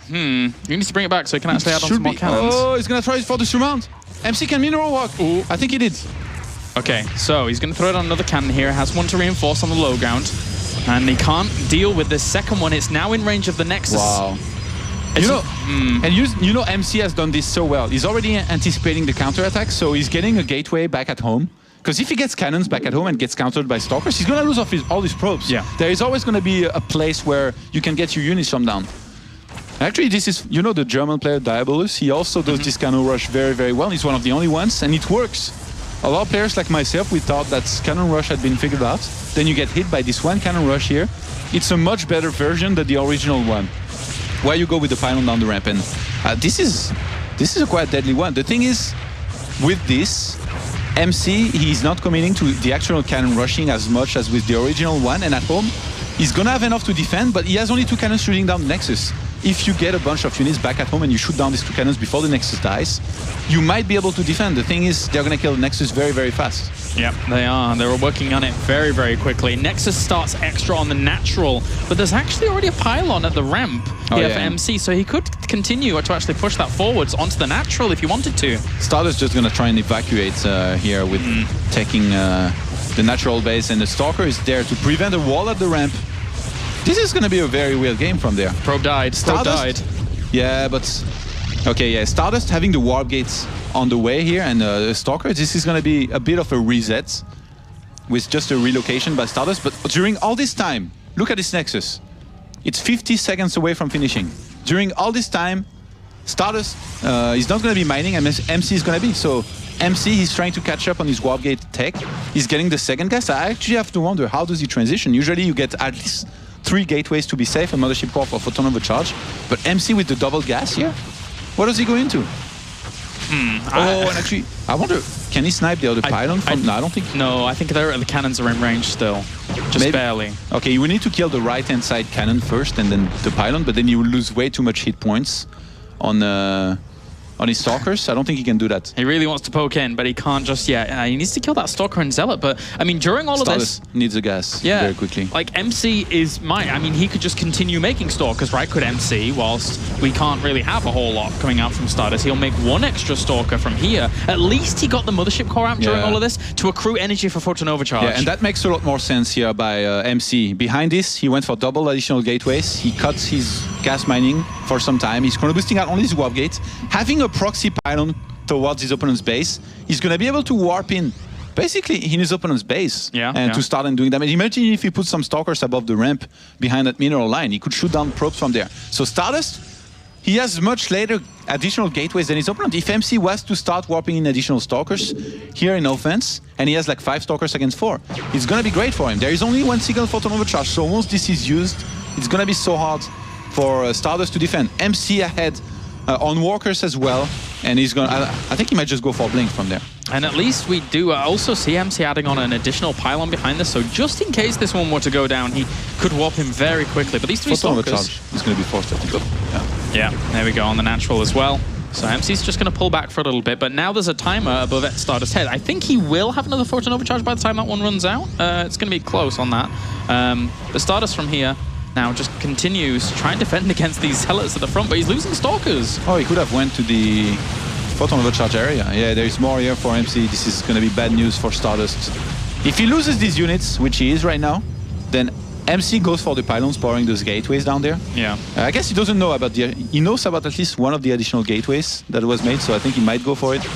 You need to bring it back so he can actually add on some more cannons. Oh, he's going to try it for the surmount. MC can mineral walk. Ooh. I think he did. Okay, so he's going to throw it on another cannon here. Has one to reinforce on the low ground. And he can't deal with this second one. It's now in range of the Nexus. Wow. You know, and you know MC has done this so well. He's already anticipating the counterattack, so he's getting a gateway back at home. Because if he gets cannons back at home and gets countered by Stalkers, he's going to lose all his probes. Yeah. There is always going to be a place where you can get your units from down. Actually, this is, you know, the German player Diabolus. He also does this cannon rush very, very well. He's one of the only ones, and it works. A lot of players like myself, we thought that cannon rush had been figured out. Then you get hit by this one cannon rush here. It's a much better version than the original one, where you go with the pylon down the ramp. And this is a quite deadly one. The thing is, with this, MC, he's not committing to the actual cannon rushing as much as with the original one. And at home, he's gonna have enough to defend, but he has only 2 cannons shooting down the Nexus. If you get a bunch of units back at home and you shoot down these 2 cannons before the Nexus dies, you might be able to defend. The thing is, they're going to kill the Nexus very, very fast. Yep, they are. They're working on it very, very quickly. Nexus starts extra on the natural, but there's actually already a pylon at the ramp here for MC, so he could continue to actually push that forwards onto the natural if he wanted to. StarDust just going to try and evacuate here with taking the natural base, and the Stalker is there to prevent a wall at the ramp. This is going to be a very weird game from there. Probe died. StarDust, yeah, but... Okay, yeah, StarDust having the warp gates on the way here and the Stalker, this is going to be a bit of a reset with just a relocation by StarDust. But during all this time, look at this Nexus. It's 50 seconds away from finishing. During all this time, StarDust is not going to be mining, and MC is going to be. So MC, he's trying to catch up on his warp gate tech. He's getting the second gas. I actually have to wonder, how does he transition? Usually you get at least 3 gateways to be safe, a mothership core for photon overcharge. But MC with the double gas here, what does he go into? And actually, I wonder, can he snipe the other pylon from... No, I don't think... No, I think the cannons are in range still. Just maybe, barely. Okay, you will need to kill the right-hand side cannon first and then the pylon, but then you will lose way too much hit points on his Stalkers. I don't think he can do that. He really wants to poke in, but he can't just yet. He needs to kill that Stalker and Zealot, but I mean, during all of this... needs a gas very quickly. Like, MC is... I mean, he could just continue making Stalkers, right? Could MC, whilst we can't really have a whole lot coming out from StarDust. He'll make 1 extra Stalker from here. At least he got the Mothership Core amp during all of this to accrue energy for Photon Overcharge. Yeah, and that makes a lot more sense here by MC. Behind this, he went for double additional gateways. He cuts his gas mining for some time. He's chrono boosting out only his warp gate. Having a proxy pylon towards his opponent's base, he's going to be able to warp in basically in his opponent's base to start and doing damage. Imagine if he put some Stalkers above the ramp behind that mineral line. He could shoot down probes from there. So StarDust, he has much later additional gateways than his opponent. If MC was to start warping in additional Stalkers here in offense, and he has like 5 Stalkers against 4, it's going to be great for him. There is only 1 single photon overcharge, so once this is used, it's going to be so hard for StarDust to defend. MC ahead on walkers as well, and he's going to... I think he might just go for Blink from there. And at least we do also see MC adding on an additional pylon behind this, so just in case this one were to go down, he could warp him very quickly. But these 3 Stalkers... He's going to be forced, I think. Yeah, there we go, on the natural as well. So MC's just going to pull back for a little bit, but now there's a timer above StarDust's head. I think he will have another Photon Overcharge by the time that one runs out. It's going to be close on that. The StarDust from here now just continues to try and defend against these Zealots at the front, but he's losing Stalkers. Oh, he could have went to the photon overcharge area. Yeah, there is more here for MC. This is going to be bad news for StarDust. If he loses these units, which he is right now, then MC goes for the pylons powering those gateways down there. Yeah. I guess he doesn't know about he knows about at least one of the additional gateways that was made, so I think he might go for it.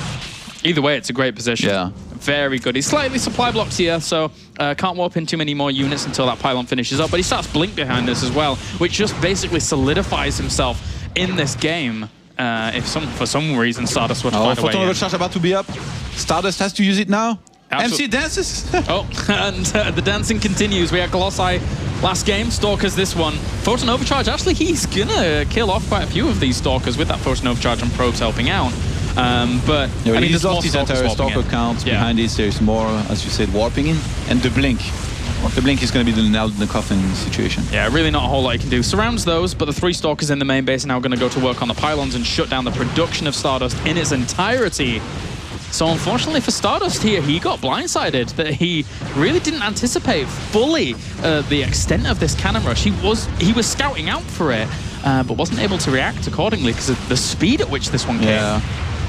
Either way, it's a great position. Yeah. Very good. He's slightly supply blocked here, so can't warp in too many more units until that pylon finishes up, but he starts Blink behind this as well, which just basically solidifies himself in this game. If for some reason StarDust were to find a way in. Photon overcharge about to be up. StarDust has to use it now. MC dances. Oh, and the dancing continues. We had Colossi last game, Stalkers this one. Photon Overcharge, actually, he's gonna kill off quite a few of these Stalkers with that Photon Overcharge and probes helping out. But yeah, I mean, he's lost his entire Stalker count. Yeah. Behind this, there's more, as you said, warping in. And the Blink. The Blink is going to be the nail in the coffin situation. Yeah, really not a whole lot you can do. Surrounds those, but the 3 Stalkers in the main base are now going to go to work on the pylons and shut down the production of StarDust in its entirety. So unfortunately for StarDust here, he got blindsided, that he really didn't anticipate fully the extent of this cannon rush. He was scouting out for it, but wasn't able to react accordingly because of the speed at which this one came. Yeah.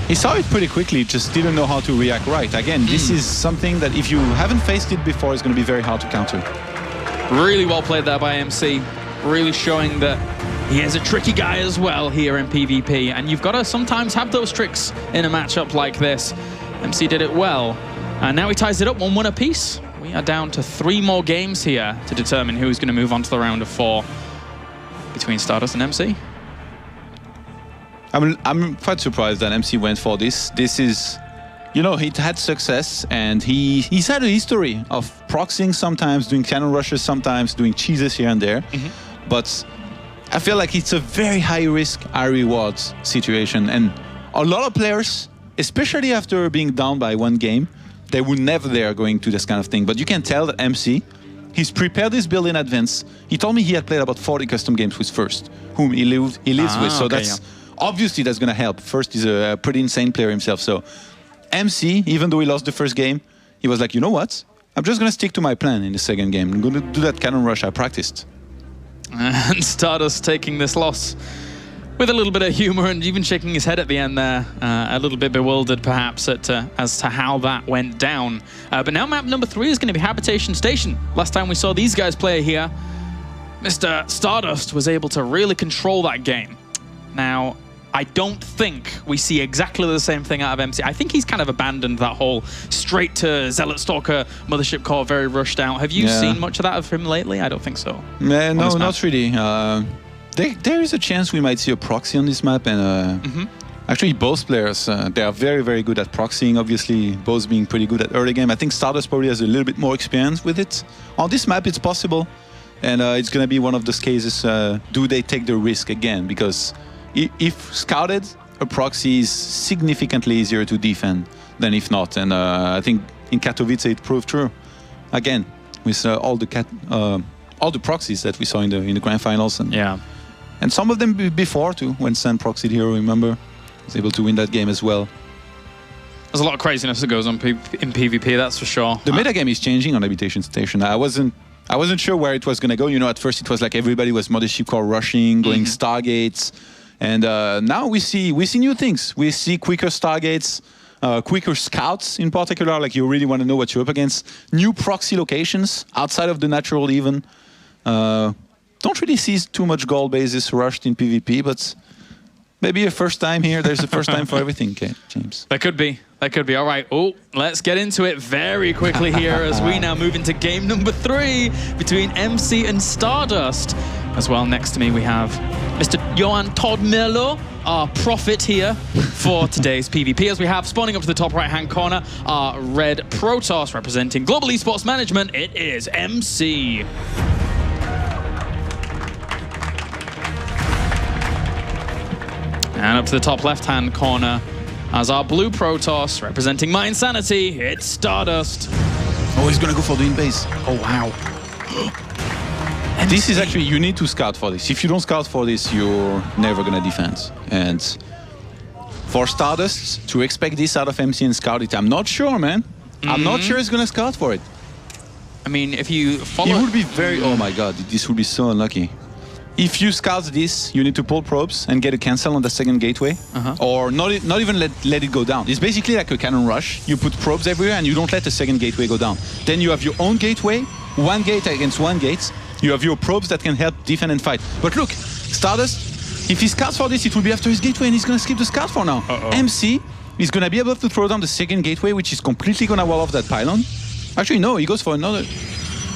He saw it pretty quickly, just didn't know how to react right. Again, this is something that if you haven't faced it before, it's going to be very hard to counter. Really well played there by MC, really showing that he is a tricky guy as well here in PvP, and you've got to sometimes have those tricks in a matchup like this. MC did it well, and now he ties it up 1-1 apiece. We are down to 3 more games here to determine who's going to move on to the round of 4 between StarDust and MC. I'm quite surprised that MC went for this. This is, you know, he had success, and he's had a history of proxying sometimes, doing cannon rushes sometimes, doing cheeses here and there. But I feel like it's a very high risk, high rewards situation, and a lot of players, especially after being down by 1 game, they would never dare going to this kind of thing. But you can tell that MC, he's prepared his build in advance. He told me he had played about 40 custom games with First, whom he lives with. So okay, that's obviously that's going to help. First is a pretty insane player himself. So MC, even though he lost the first game, he was like, you know what? I'm just going to stick to my plan in the second game. I'm going to do that cannon rush I practiced. And StarDust taking this loss with a little bit of humor and even shaking his head at the end there, a little bit bewildered perhaps as to how that went down. But now map number 3 is going to be Habitation Station. Last time we saw these guys play here, Mr. StarDust was able to really control that game. Now, I don't think we see exactly the same thing out of MC. I think he's kind of abandoned that whole straight to Zealot Stalker Mothership Core, very rushed out. Have you seen much of that of him lately? I don't think so. No, not really. There is a chance we might see a proxy on this map, and actually both players, they are very, very good at proxying, obviously, both being pretty good at early game. I think StarDust probably has a little bit more experience with it. On this map, it's possible, and it's going to be one of those cases, do they take the risk again? Because if scouted, a proxy is significantly easier to defend than if not, and I think in Katowice it proved true. Again, with all the proxies that we saw in the grand finals, and some of them before too, when Sen proxied here, remember, was able to win that game as well. There's a lot of craziness that goes on in PvP, that's for sure. The metagame is changing on Habitation Station. I wasn't sure where it was going to go. You know, at first it was like everybody was Mothership Core rushing, going Stargates. And now we see new things. We see quicker Stargates, quicker scouts in particular, like you really want to know what you're up against. New proxy locations outside of the natural even. Don't really see too much gold bases rushed in PvP, but maybe a first time here. There's a first time for everything, okay, James. There could be. All right. Oh, let's get into it very quickly here as we now move into game number 3 between MC and StarDust. As well, next to me we have Mr. Johan Todd Merlot, our prophet here for today's PvP. As we have spawning up to the top right-hand corner, our red Protoss representing Global Esports Management. It is MC. And up to the top left-hand corner, as our blue Protoss representing My Insanity, it's StarDust. Oh, he's gonna go for the in-base. Oh, wow. This is actually, you need to scout for this. If you don't scout for this, you're never gonna defend. And for StarDust, to expect this out of MC and scout it, I'm not sure, man. I'm not sure he's gonna scout for it. I mean, if you follow... He would be very... Oh my god, this would be so unlucky. if you scout this, you need to pull probes and get a cancel on the second gateway, or not even let it go down. It's basically like a cannon rush. You put probes everywhere and you don't let the second gateway go down. Then you have your own gateway, one gate against one gate. You have your probes that can help defend and fight. But look, StarDust, if he scouts for this, it will be after his gateway and he's going to skip the scout for now. MC is going to be able to throw down the second gateway, which is completely going to wall off that pylon. Actually, no, he goes for another.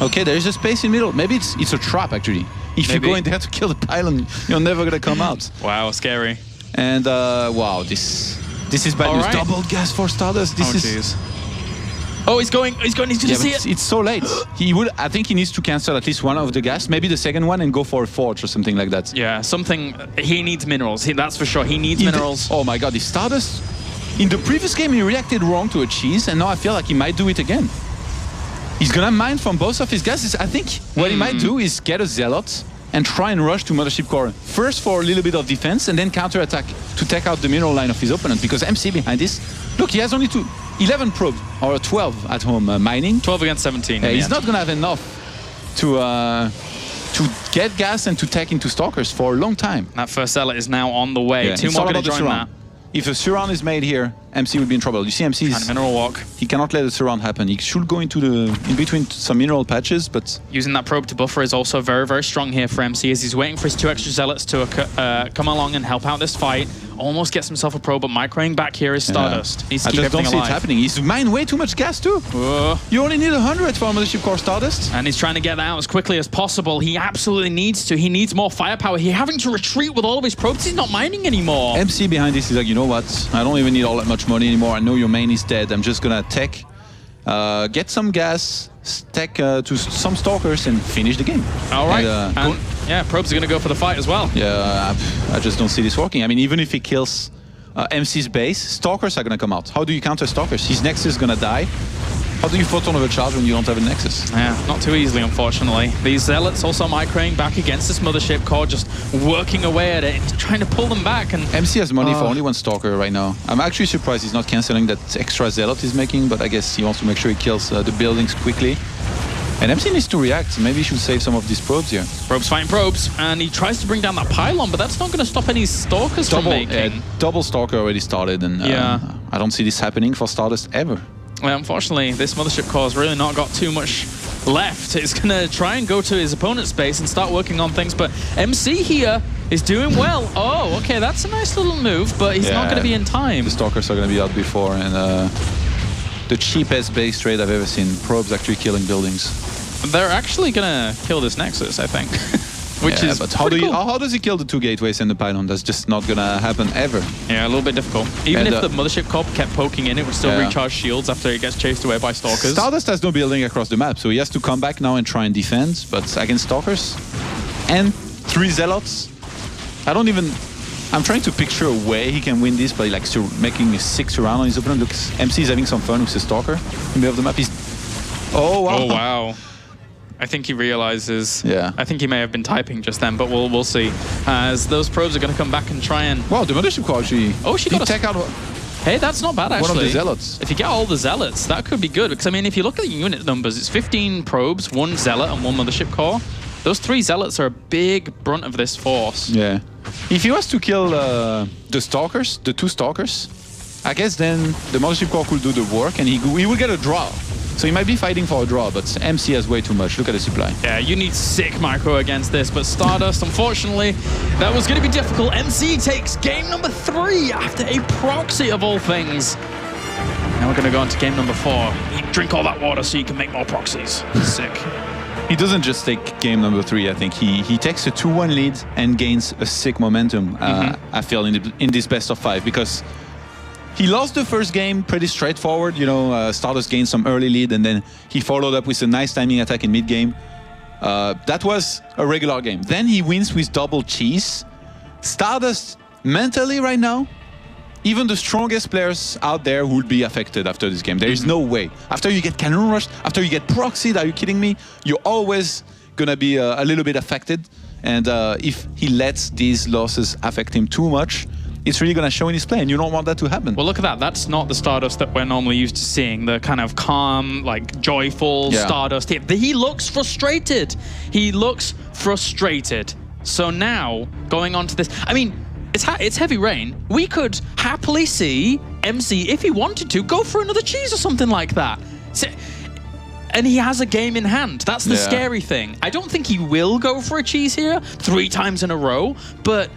Okay, there is a space in the middle. Maybe it's a trap, actually. If you go in there to kill the pylon, you're never going to come out. Wow, scary. And wow, this is bad news. Double gas for StarDust. This is... Oh, he's going to see it. It's so late. I think he needs to cancel at least one of the gas, maybe the second one, and go for a forge or something like that. Yeah, he needs minerals. That's for sure. He needs minerals. Oh my god, if StarDust... In the previous game, he reacted wrong to a cheese, and now I feel like he might do it again. He's gonna mine from both of his gases. I think what he might do is get a Zealot and try and rush to Mothership Core. First for a little bit of defense, and then counter-attack to take out the mineral line of his opponent, because MC behind this... Look, he has only 11 probes, or 12 at home mining. 12 against 17. He's not gonna have enough to get gas and to take into Stalkers for a long time. That first Zealot is now on the way. Two more going to join that. If a surround is made here, MC will be in trouble. You see, MC is... mineral walk. He cannot let a surround happen. He should go into in between some mineral patches, but... Using that probe to buffer is also very, very strong here for MC, as he's waiting for his 2 extra Zealots to come along and help out this fight. Almost gets himself a probe, but microing back here is StarDust. I just don't see it happening. He's mined way too much gas too. You only need 100 for Mothership Core StarDust. And he's trying to get that out as quickly as possible. He absolutely needs to. He needs more firepower. He's having to retreat with all of his probes. He's not mining anymore. MC behind this is like, you know what? I don't even need all that much money anymore. I know your main is dead. I'm just gonna tech, get some gas, stack to some Stalkers, and finish the game. All right. And yeah, probes are gonna go for the fight as well. Yeah, I just don't see this working. I mean, even if he kills MC's base, Stalkers are gonna come out. How do you counter Stalkers? His Nexus is gonna die. How do you photon overcharge when you don't have a Nexus? Yeah, not too easily, unfortunately. These Zealots also microing back against this Mothership Core, just working away at it, trying to pull them back. And MC has money for only one Stalker right now. I'm actually surprised he's not cancelling that extra Zealot he's making, but I guess he wants to make sure he kills the buildings quickly. And MC needs to react. Maybe he should save some of these probes here. Probes fighting probes, and he tries to bring down that pylon, but that's not going to stop any Stalkers from making. Double Stalker already started, and I don't see this happening for StarDust ever. Well, unfortunately, this Mothership Core has really not got too much left. It's going to try and go to his opponent's base and start working on things, but MC here is doing well. Oh, okay, that's a nice little move, but he's not going to be in time. The Stalkers are going to be out before, and the cheapest base trade I've ever seen. Probes actually killing buildings. They're actually going to kill this Nexus, I think. Which is but how does he kill the 2 gateways and the pylon? That's just not gonna happen ever. Yeah, a little bit difficult. Even if the Mothership Core kept poking in, it would still recharge shields after it gets chased away by Stalkers. StarDust has no building across the map, so he has to come back now and try and defend. But against Stalkers and 3 Zealots, I'm trying to picture a way he can win this by like making a 6 round on his opponent. Look, MC is having some fun with his Stalker in the middle of the map. Oh wow! Oh wow! I think he realizes. Yeah. I think he may have been typing just then, but we'll see. As those probes are going to come back and try and. Wow, the Mothership Core actually. Oh, she got take out. Hey, that's not bad actually. One of the Zealots. If you get all the Zealots, that could be good. Because I mean, if you look at the unit numbers, it's 15 probes, 1 Zealot, and 1 Mothership Core. Those 3 Zealots are a big brunt of this force. Yeah. If he was to kill the Stalkers, the 2 Stalkers, I guess then the Mothership Core could do the work, and he would get a draw. So he might be fighting for a draw, but MC has way too much. Look at the supply. Yeah, you need sick micro against this, but StarDust, unfortunately, that was going to be difficult. MC takes game number 3 after a proxy of all things. Now we're going to go on to game number 4. Drink all that water so you can make more proxies. Sick. He doesn't just take game number 3, I think. He takes a 2-1 lead and gains a sick momentum, I feel, in this best of 5, because he lost the first game pretty straightforward. You know, StarDust gained some early lead, and then he followed up with a nice timing attack in mid-game. That was a regular game. Then he wins with double cheese. StarDust, mentally right now, even the strongest players out there would be affected after this game. There is no way. After you get cannon rushed, after you get proxied, are you kidding me? You're always going to be a little bit affected. And if he lets these losses affect him too much, it's really going to show in his play, and you don't want that to happen. Well, look at that. That's not the StarDust that we're normally used to seeing, the kind of calm, like, joyful StarDust. He looks frustrated. He looks frustrated. So now, going on to this, I mean, it's heavy rain. We could happily see MC, if he wanted to, go for another cheese or something like that. And he has a game in hand. That's the scary thing. I don't think he will go for a cheese here 3 times in a row, but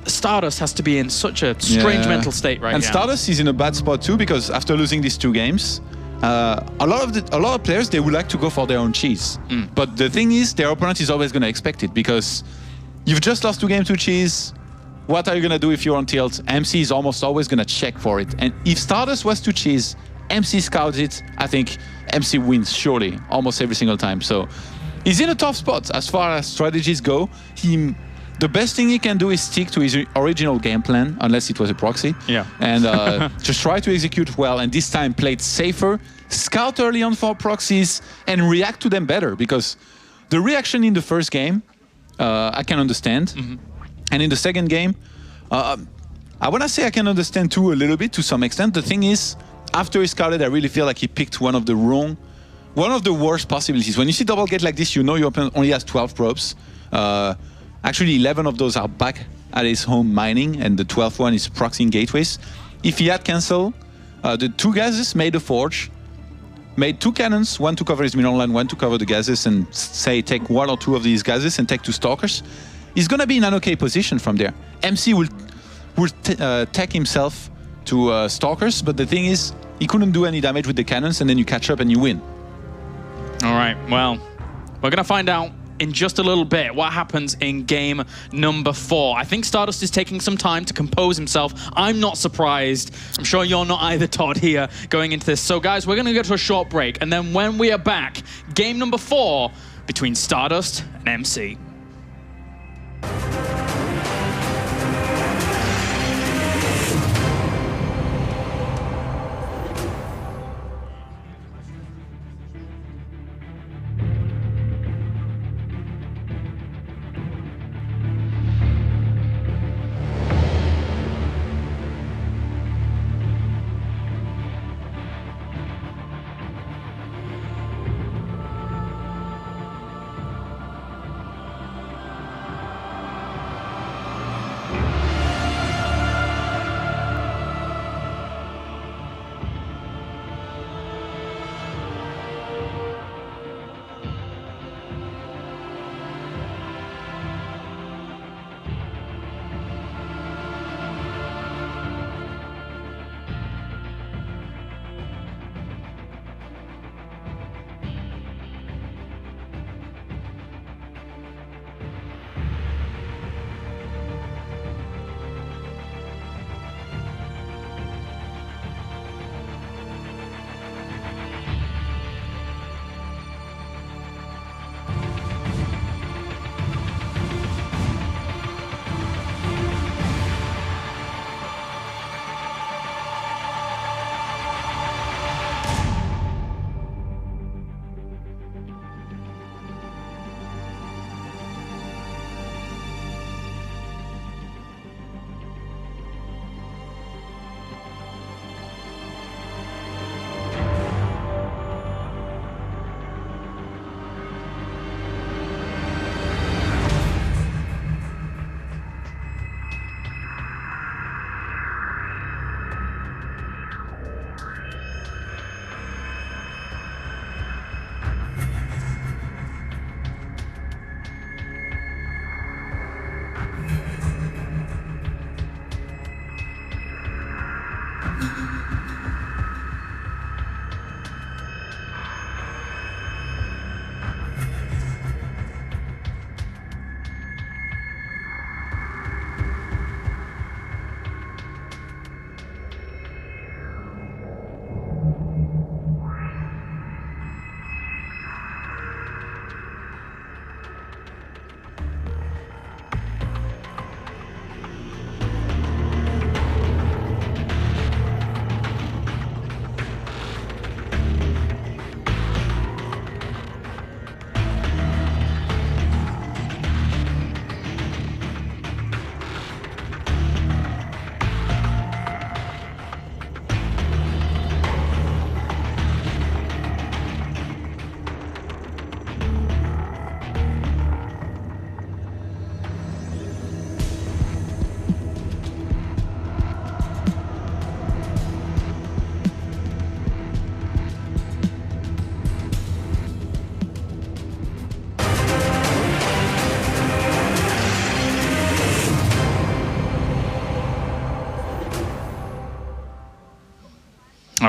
StarDust has to be in such a strange mental state right now. And StarDust is in a bad spot too, because after losing these 2 games, a lot of players, they would like to go for their own cheese. But the thing is, their opponent is always going to expect it, because you've just lost 2 games to cheese. What are you going to do if you're on tilt? MC is almost always going to check for it. And if StarDust was to cheese, MC scouts it, I think MC wins, surely, almost every single time. So he's in a tough spot as far as strategies go. The best thing he can do is stick to his original game plan, unless it was a proxy. Yeah. And just try to execute well, and this time play it safer, scout early on for proxies, and react to them better. Because the reaction in the first game, I can understand. And in the second game, I want to say I can understand too a little bit to some extent. The thing is, after he scouted, I really feel like he picked one of the worst possibilities. When you see double gate like this, you know your opponent only has 12 probes. Actually, 11 of those are back at his home mining, and the 12th one is proxying gateways. If he had cancelled, the 2 gases made a forge, made 2 cannons, 1 to cover his mineral line, 1 to cover the gases, and say take 1 or 2 of these gases and take 2 stalkers, he's going to be in an okay position from there. MC will tech himself to stalkers, but the thing is, he couldn't do any damage with the cannons, and then you catch up and you win. All right, well, we're going to find out in just a little bit what happens in game number 4. I think StarDust is taking some time to compose himself. I'm not surprised. I'm sure you're not either, Todd, here going into this. So, guys, we're going to go to a short break, and then when we are back, game number 4 between StarDust and MC.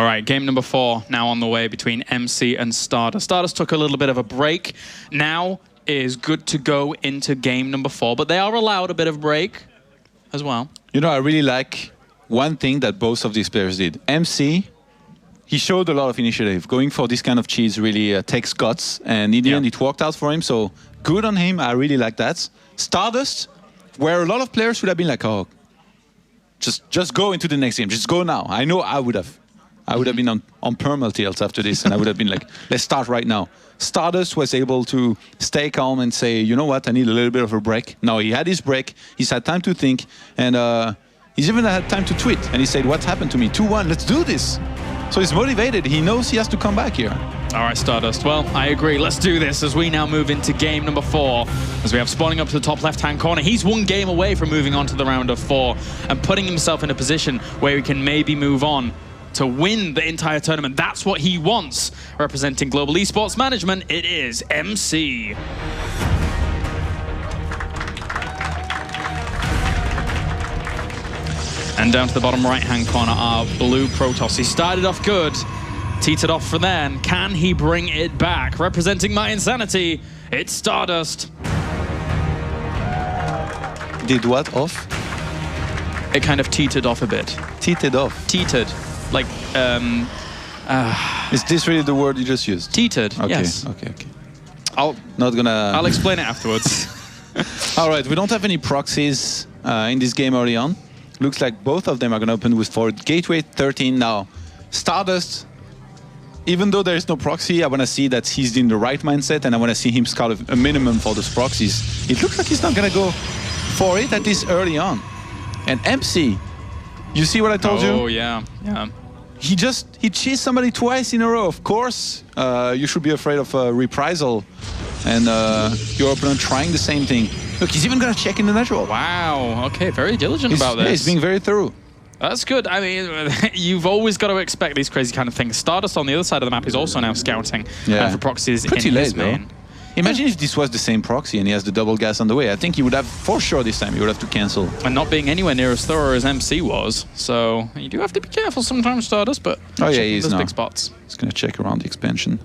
All right, game number 4 now on the way between MC and StarDust. StarDust took a little bit of a break. Now is good to go into game number 4, but they are allowed a bit of break as well. You know, I really like one thing that both of these players did. MC, he showed a lot of initiative. Going for this kind of cheese really takes guts, and in the end it worked out for him, so good on him. I really like that. StarDust, where a lot of players would have been like, oh, just go into the next game, just go now. I know I would have. I would have been on perma tilts after this, and I would have been like, let's start right now. StarDust was able to stay calm and say, you know what, I need a little bit of a break. No, he had his break, he's had time to think, and he's even had time to tweet. And he said, what happened to me? 2-1, let's do this. So he's motivated, he knows he has to come back here. All right, StarDust. Well, I agree. Let's do this as we now move into game number 4. As we have spawning up to the top left-hand corner. He's one game away from moving on to the round of 4 and putting himself in a position where he can maybe move on to win the entire tournament. That's what he wants. Representing Global Esports Management, it is MC. And down to the bottom right-hand corner are Blue Protoss. He started off good, teetered off for then. Can he bring it back? Representing my insanity, it's StarDust. Did what off? It kind of teetered off a bit. Teetered off? Teetered. Like, is this really the word you just used? Teetered, okay, yes. Okay. I'll explain it afterwards. All right, we don't have any proxies in this game early on. Looks like both of them are going to open with for Gateway 13 now. StarDust, even though there is no proxy, I want to see that he's in the right mindset, and I want to see him scout a minimum for those proxies. It looks like he's not going to go for it at least early on. And MC, you see what I told you? Oh, yeah. He cheesed somebody twice in a row. Of course, you should be afraid of reprisal. And your opponent trying the same thing. Look, he's even going to check in the natural. Wow, okay, very diligent about this. Yeah, he's being very thorough. That's good. I mean, you've always got to expect these crazy kind of things. StarDust on the other side of the map is also now scouting for proxies pretty in late, his main. Imagine if this was the same proxy and he has the double gas on the way. I think he would have, for sure this time, he would have to cancel. And not being anywhere near as thorough as MC was. So you do have to be careful sometimes, StarDust, but he's those big spots. He's going to check around the expansion.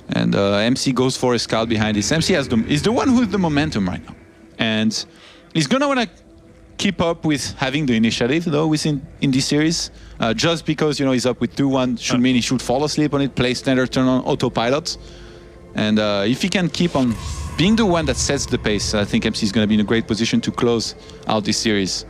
And MC goes for a scout behind this. MC is the one with the momentum right now. And he's going to want to keep up with having the initiative, though, in this series. Just because, you know, he's up with 2-1 should mean he should fall asleep on it, play standard turn on autopilot. And if he can keep on being the one that sets the pace, I think MC is going to be in a great position to close out this series.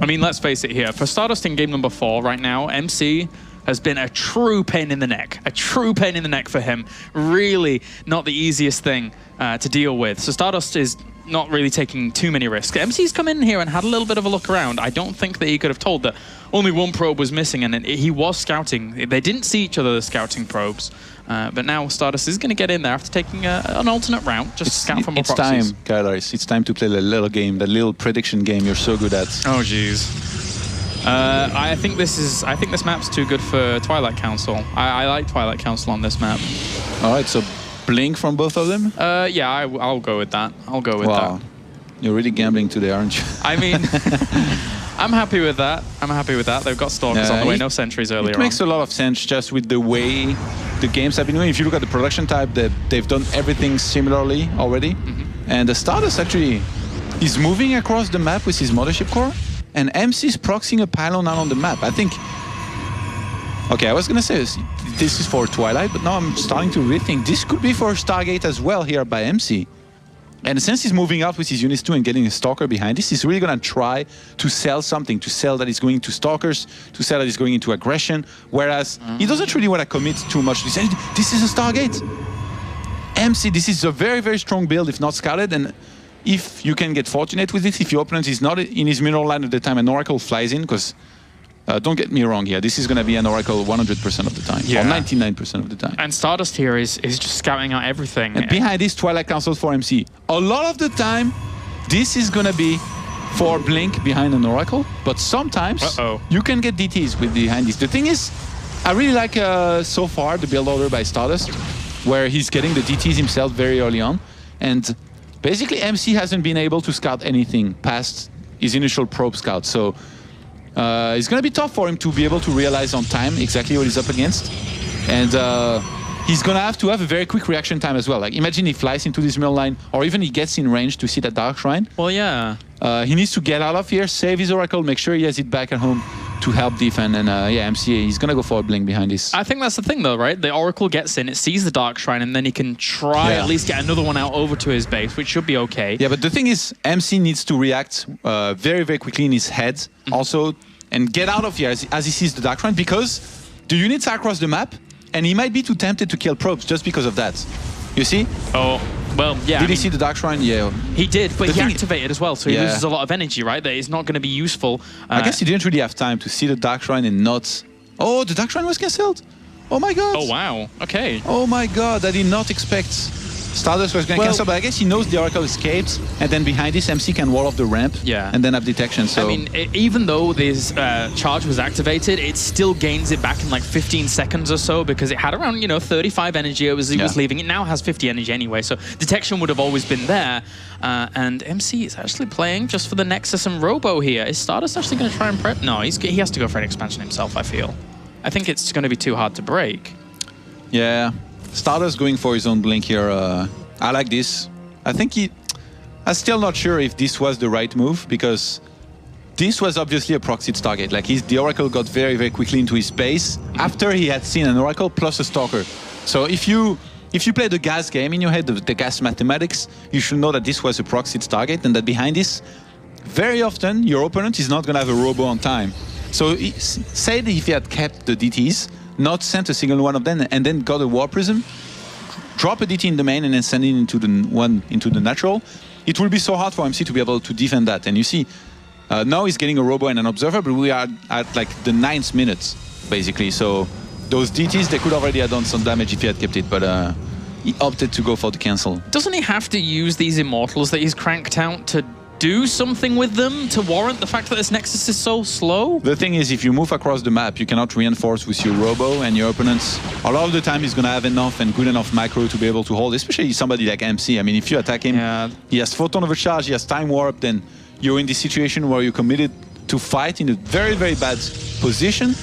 I mean, let's face it here. For StarDust in game number 4 right now, MC has been a true pain in the neck. A true pain in the neck for him. Really not the easiest thing to deal with. So StarDust is not really taking too many risks. MC's come in here and had a little bit of a look around. I don't think that he could have told that only one probe was missing, and he was scouting. They didn't see each other, the scouting probes. But now StarDust is going to get in there after taking an alternate route, just scout for more proxies. It's time, Kyler. It's time to play the little game, that little prediction game you're so good at. Oh, jeez. I think this map's too good for Twilight Council. I like Twilight Council on this map. All right, so Blink from both of them? Yeah, I'll go with that. I'll go with that. You're really gambling today, aren't you? I mean, I'm happy with that. They've got Stalkers on the way, no sentries earlier on. It makes a lot of sense just with the way the games have been doing. If you look at the production type, they've done everything similarly already. And the StarDust actually is moving across the map with his mothership core, and MC is proxying a pylon out on the map. I think... Okay, I was going to say this is for Twilight, but now I'm starting to rethink this could be for Stargate as well here by MC. And since he's moving out with his units too and getting a Stalker behind this, he's really going to try to sell something, to sell that he's going to Stalkers, to sell that he's going into aggression, whereas he doesn't really want to commit too much. He says, this is a Stargate. MC, this is a very, very strong build if not scouted, and if you can get fortunate with it, if your opponent is not in his mineral line at the time an Oracle flies in, because don't get me wrong here, this is going to be an Oracle 100% of the time, or 99% of the time. And StarDust here is just scouting out everything. And behind this, Twilight Council for MC. A lot of the time, this is going to be for Blink behind an Oracle, but sometimes you can get DTs with behind this. The thing is, I really like so far the build order by StarDust, where he's getting the DTs himself very early on, and basically MC hasn't been able to scout anything past his initial probe scout, so It's going to be tough for him to be able to realize on time exactly what he's up against. And he's going to have a very quick reaction time as well. Like, imagine he flies into this middle line, or even he gets in range to see that Dark Shrine. Well, yeah. He needs to get out of here, save his Oracle, make sure he has it back at home to help defend. And yeah, MC, he's going to go for a blink behind this. I think that's the thing, though, right? The Oracle gets in, it sees the Dark Shrine, and then he can try at least get another one out over to his base, which should be okay. Yeah, but the thing is, MC needs to react very, very quickly in his head also, and get out of here as he sees the Dark Shrine, because the units are across the map, and he might be too tempted to kill probes just because of that. You see? Oh, well, yeah. Did he see the Dark Shrine? Yeah. He did, but he activated as well, so he loses a lot of energy, right? That is not going to be useful. I guess he didn't really have time to see the Dark Shrine and not... Oh, the Dark Shrine was cancelled. Oh my god. Oh, wow. Okay. Oh my god, I did not expect StarDust was going to cancel, but I guess he knows the Oracle escapes, and then behind this, MC can wall off the ramp and then have detection. So I mean, even though this charge was activated, it still gains it back in like 15 seconds or so, because it had around, 35 energy. It was leaving. It now has 50 energy anyway, so detection would have always been there. And MC is actually playing just for the Nexus and Robo here. Is StarDust actually going to try and prep? No, he has to go for an expansion himself, I feel. I think it's going to be too hard to break. Yeah. StarDust going for his own blink here. I like this. I think I'm still not sure if this was the right move, because this was obviously a proxied target. Like, the Oracle got very, very quickly into his base after he had seen an Oracle plus a Stalker. So if you play the gas game in your head, the gas mathematics, you should know that this was a proxied target, and that behind this, very often your opponent is not going to have a Robo on time. So say that if he had kept the DTs, not sent a single one of them, and then got a War Prism, drop a DT in the main and then send it into the natural, it will be so hard for MC to be able to defend that. And you see, now he's getting a Robo and an Observer, but we are at like the 9th minute, basically. So those DTs, they could already have done some damage if he had kept it, but he opted to go for the cancel. Doesn't he have to use these Immortals that he's cranked out to do something with them to warrant the fact that this Nexus is so slow? The thing is, if you move across the map, you cannot reinforce with your Robo, and your opponents, a lot of the time, is going to have enough and good enough macro to be able to hold, especially somebody like MC. I mean, if you attack him, he has Photon Overcharge, he has Time Warp, then you're in this situation where you're committed to fight in a very, very bad position,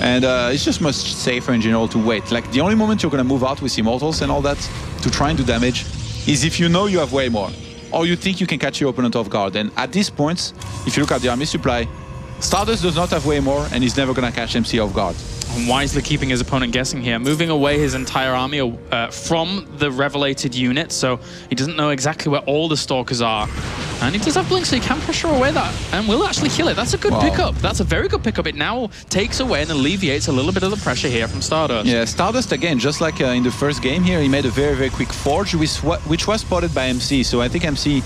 and it's just much safer in general to wait. Like, the only moment you're going to move out with Immortals and all that to try and do damage is if you know you have way more, or you think you can catch your opponent off guard. And at this point, if you look at the army supply, StarDust does not have way more, and he's never going to catch MC off guard. And wisely keeping his opponent guessing here, moving away his entire army from the revelated unit, so he doesn't know exactly where all the Stalkers are. And he does have Blink, so he can pressure away that, and will actually kill it. That's a good pickup. That's a very good pickup. It now takes away and alleviates a little bit of the pressure here from StarDust. Yeah, StarDust, again, just like in the first game here, he made a very, very quick Forge, which was spotted by MC. So I think MC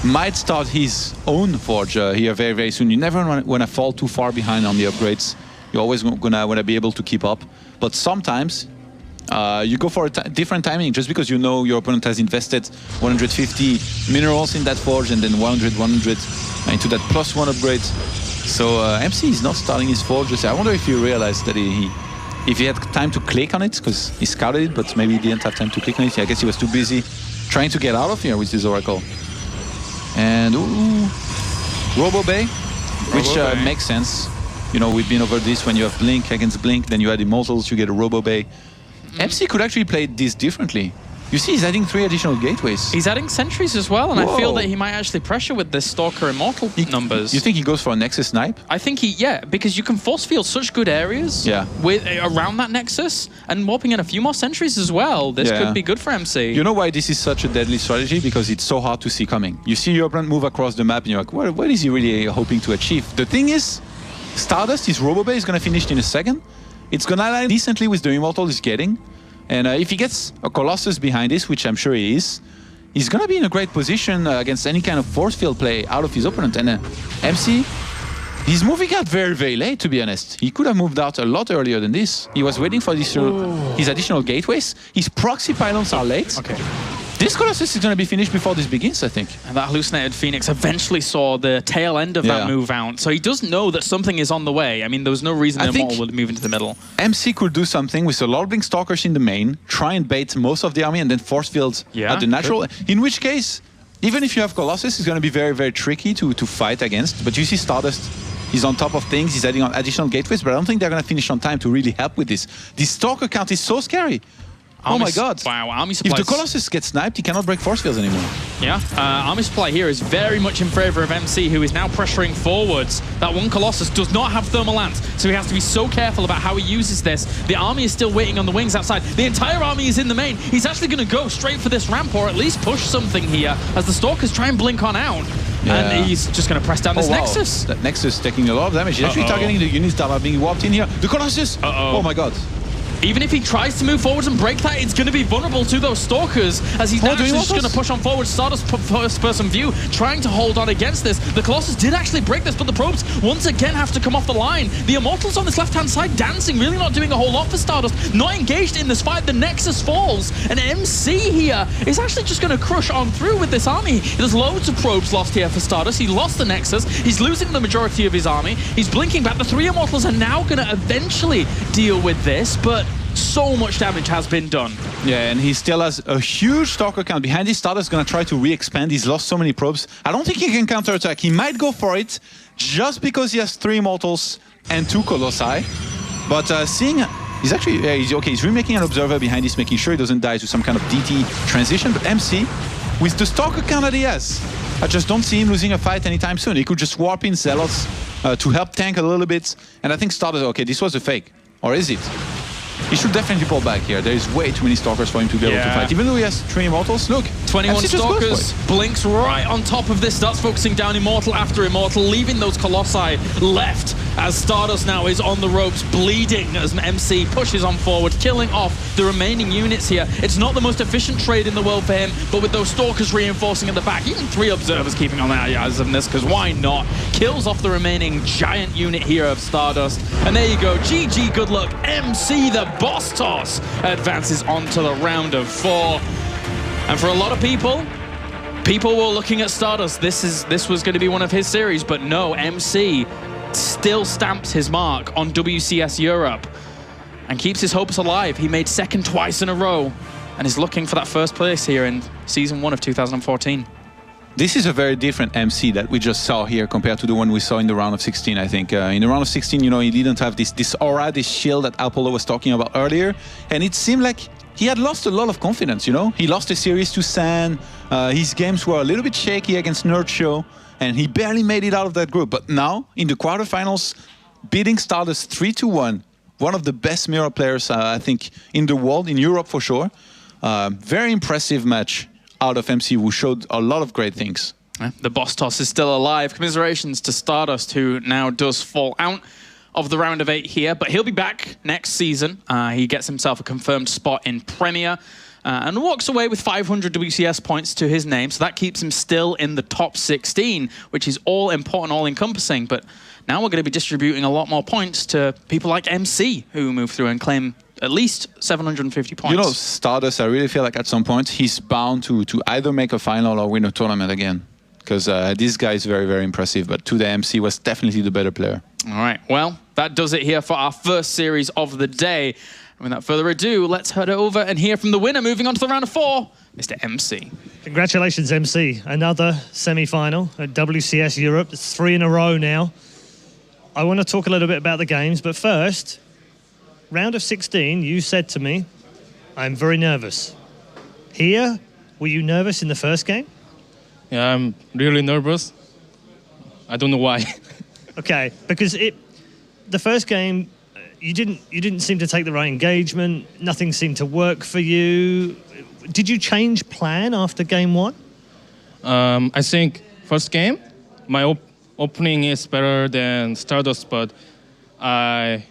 might start his own Forge here very, very soon. You never want to fall too far behind on the upgrades. You're always going to want to be able to keep up. But sometimes you go for a different timing, just because you know your opponent has invested 150 minerals in that Forge, and then 100 into that +1 upgrade. So MC is not starting his Forge. I wonder if he realized that if he had time to click on it, because he scouted it, but maybe he didn't have time to click on it. I guess he was too busy trying to get out of here with his Oracle. And Robo Bay, which makes sense. You know, we've been over this. When you have Blink against Blink, then you add Immortals, you get a Robo Bay. MC could actually play this differently. You see, he's adding 3 additional gateways. He's adding sentries as well, and I feel that he might actually pressure with this Stalker Immortal numbers. You think he goes for a Nexus snipe? I think because you can force field such good areas around that Nexus, and warping in a few more sentries as well. This could be good for MC. You know why this is such a deadly strategy? Because it's so hard to see coming. You see your opponent move across the map, and you're like, what is he really hoping to achieve? The thing is, StarDust, his Robo Bay is going to finish in a second. It's going to align decently with the Immortal he's getting. And if he gets a Colossus behind this, which I'm sure he is, he's going to be in a great position against any kind of force field play out of his opponent. And MC, he's moving out very, very late, to be honest. He could have moved out a lot earlier than this. He was waiting for his additional gateways. His proxy pylons are late. Okay. This Colossus is going to be finished before this begins, I think. And that hallucinated Phoenix eventually saw the tail end of that move out. So he does know that something is on the way. I mean, there was no reason the Immortal would move into the middle. MC could do something with a lot of Blink Stalkers in the main, try and bait most of the army, and then force field at the natural. In which case, even if you have Colossus, it's going to be very, very tricky to fight against. But you see StarDust He's on top of things. He's adding on additional gateways, but I don't think they're going to finish on time to really help with this. This Stalker count is so scary. Oh my god. Wow, Army Supply. If the Colossus gets sniped, he cannot break force fields anymore. Yeah, Army Supply here is very much in favor of MC, who is now pressuring forwards. That one Colossus does not have thermal lance, so he has to be so careful about how he uses this. The army is still waiting on the wings outside. The entire army is in the main. He's actually going to go straight for this ramp, or at least push something here, as the Stalkers try and blink on out. Yeah. And he's just going to press down this Nexus. That Nexus taking a lot of damage. He's actually targeting the units that are being warped in here. The Colossus! Oh my god. Even if he tries to move forwards and break that, it's going to be vulnerable to those Stalkers, as he's actually just going to push on forward. StarDust first-person view, trying to hold on against this. The Colossus did actually break this, but the probes once again have to come off the line. The Immortals on this left-hand side dancing, really not doing a whole lot for StarDust. Not engaged in this fight. The Nexus falls, and MC here is actually just going to crush on through with this army. There's loads of probes lost here for StarDust. He lost the Nexus. He's losing the majority of his army. He's blinking back. The 3 Immortals are now going to eventually deal with this, but so much damage has been done. Yeah, and he still has a huge Stalker count behind his. StarDust is going to try to re-expand. He's lost so many probes. I don't think he can counterattack. He might go for it just because he has 3 Immortals and 2 Colossi. But seeing... He's actually... Yeah, he's okay. He's remaking an Observer behind. He's making sure he doesn't die to some kind of DT transition. But MC, with the Stalker count that he has, I just don't see him losing a fight anytime soon. He could just warp in Zealots to help tank a little bit. And I think StarDust... Okay, this was a fake. Or is it? He should definitely pull back here. There is way too many Stalkers for him to be able to fight. Even though he has 3 Immortals, look. 21 Stalkers, blinks right on top of this, starts focusing down Immortal after Immortal, leaving those Colossi left as StarDust now is on the ropes, bleeding as MC pushes on forward, killing off the remaining units here. It's not the most efficient trade in the world for him, but with those Stalkers reinforcing at the back, even 3 Observers keeping on the eyes of this, because why not? Kills off the remaining giant unit here of StarDust. And there you go, GG, good luck. MC, the boss toss, advances on to the round of 4. And for a lot of people were looking at StarDust. This was going to be one of his series, but no, MC still stamps his mark on WCS Europe and keeps his hopes alive. He made second twice in a row and is looking for that first place here in Season 1 of 2014. This is a very different MC that we just saw here compared to the one we saw in the round of 16, I think. In the round of 16, you know, he didn't have this aura, this shield that Apollo was talking about earlier. And it seemed like he had lost a lot of confidence, you know? He lost a series to San. His games were a little bit shaky against Nerdshow. And he barely made it out of that group. But now, in the quarterfinals, beating StarDust 3-1, one of the best mirror players, I think, in the world, in Europe for sure. Very impressive match out of MC, who showed a lot of great things. The boss toss is still alive. Commiserations to StarDust, who now does fall out of the round of 8 here, but he'll be back next season. He gets himself a confirmed spot in Premier and walks away with 500 WCS points to his name, so that keeps him still in the top 16, which is all important, all-encompassing. But now we're going to be distributing a lot more points to people like MC, who move through and claim at least 750 points. You know, StarDust, I really feel like at some point he's bound to either make a final or win a tournament again. Because this guy is very, very impressive. But today, MC was definitely the better player. All right, well, that does it here for our first series of the day. And without further ado, let's head over and hear from the winner. Moving on to the round of 4, Mr. MC. Congratulations, MC. Another semi-final at WCS Europe. It's 3 in a row now. I want to talk a little bit about the games, but first, round of 16, you said to me, I'm very nervous. Here, were you nervous in the first game? Yeah, I'm really nervous. I don't know why. Okay, because the first game, you didn't seem to take the right engagement. Nothing seemed to work for you. Did you change plan after game 1? I think first game, my opening is better than StarDust, but I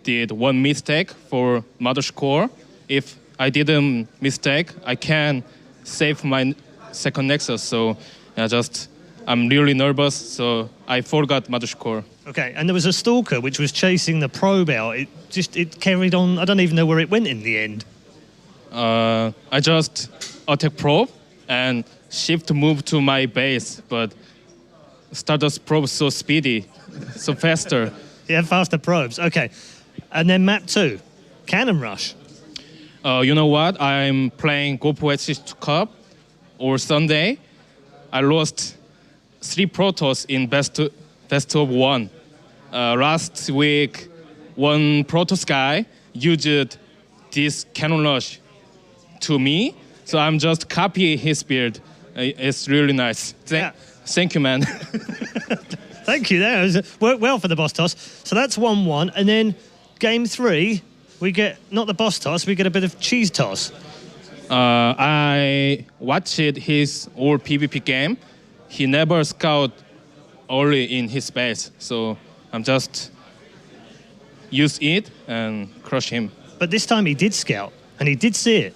did one mistake for Mother's Core. If I didn't mistake, I can save my second Nexus. So yeah, I'm really nervous, so I forgot Mother's Core. Okay, and there was a Stalker which was chasing the probe out. It carried on. I don't even know where it went in the end. I just attack probe and shift move to my base, but StarDust probe so speedy, so faster. Yeah, faster probes. Okay, and then map 2, Cannon Rush. You know what? I'm playing GoPro H2 Cup or Sunday. I lost 3 Protoss in best of 1. last week, one Protoss guy used this cannon rush to me, so I'm just copying his build. It's really nice. Thank you, man. Thank you. That worked well for the boss toss. So that's 1-1, and then game 3, we get not the boss toss, we get a bit of cheese toss. I watched his old PvP game. He never scout early in his base, so I'm just use it and crush him. But this time he did scout, and he did see it.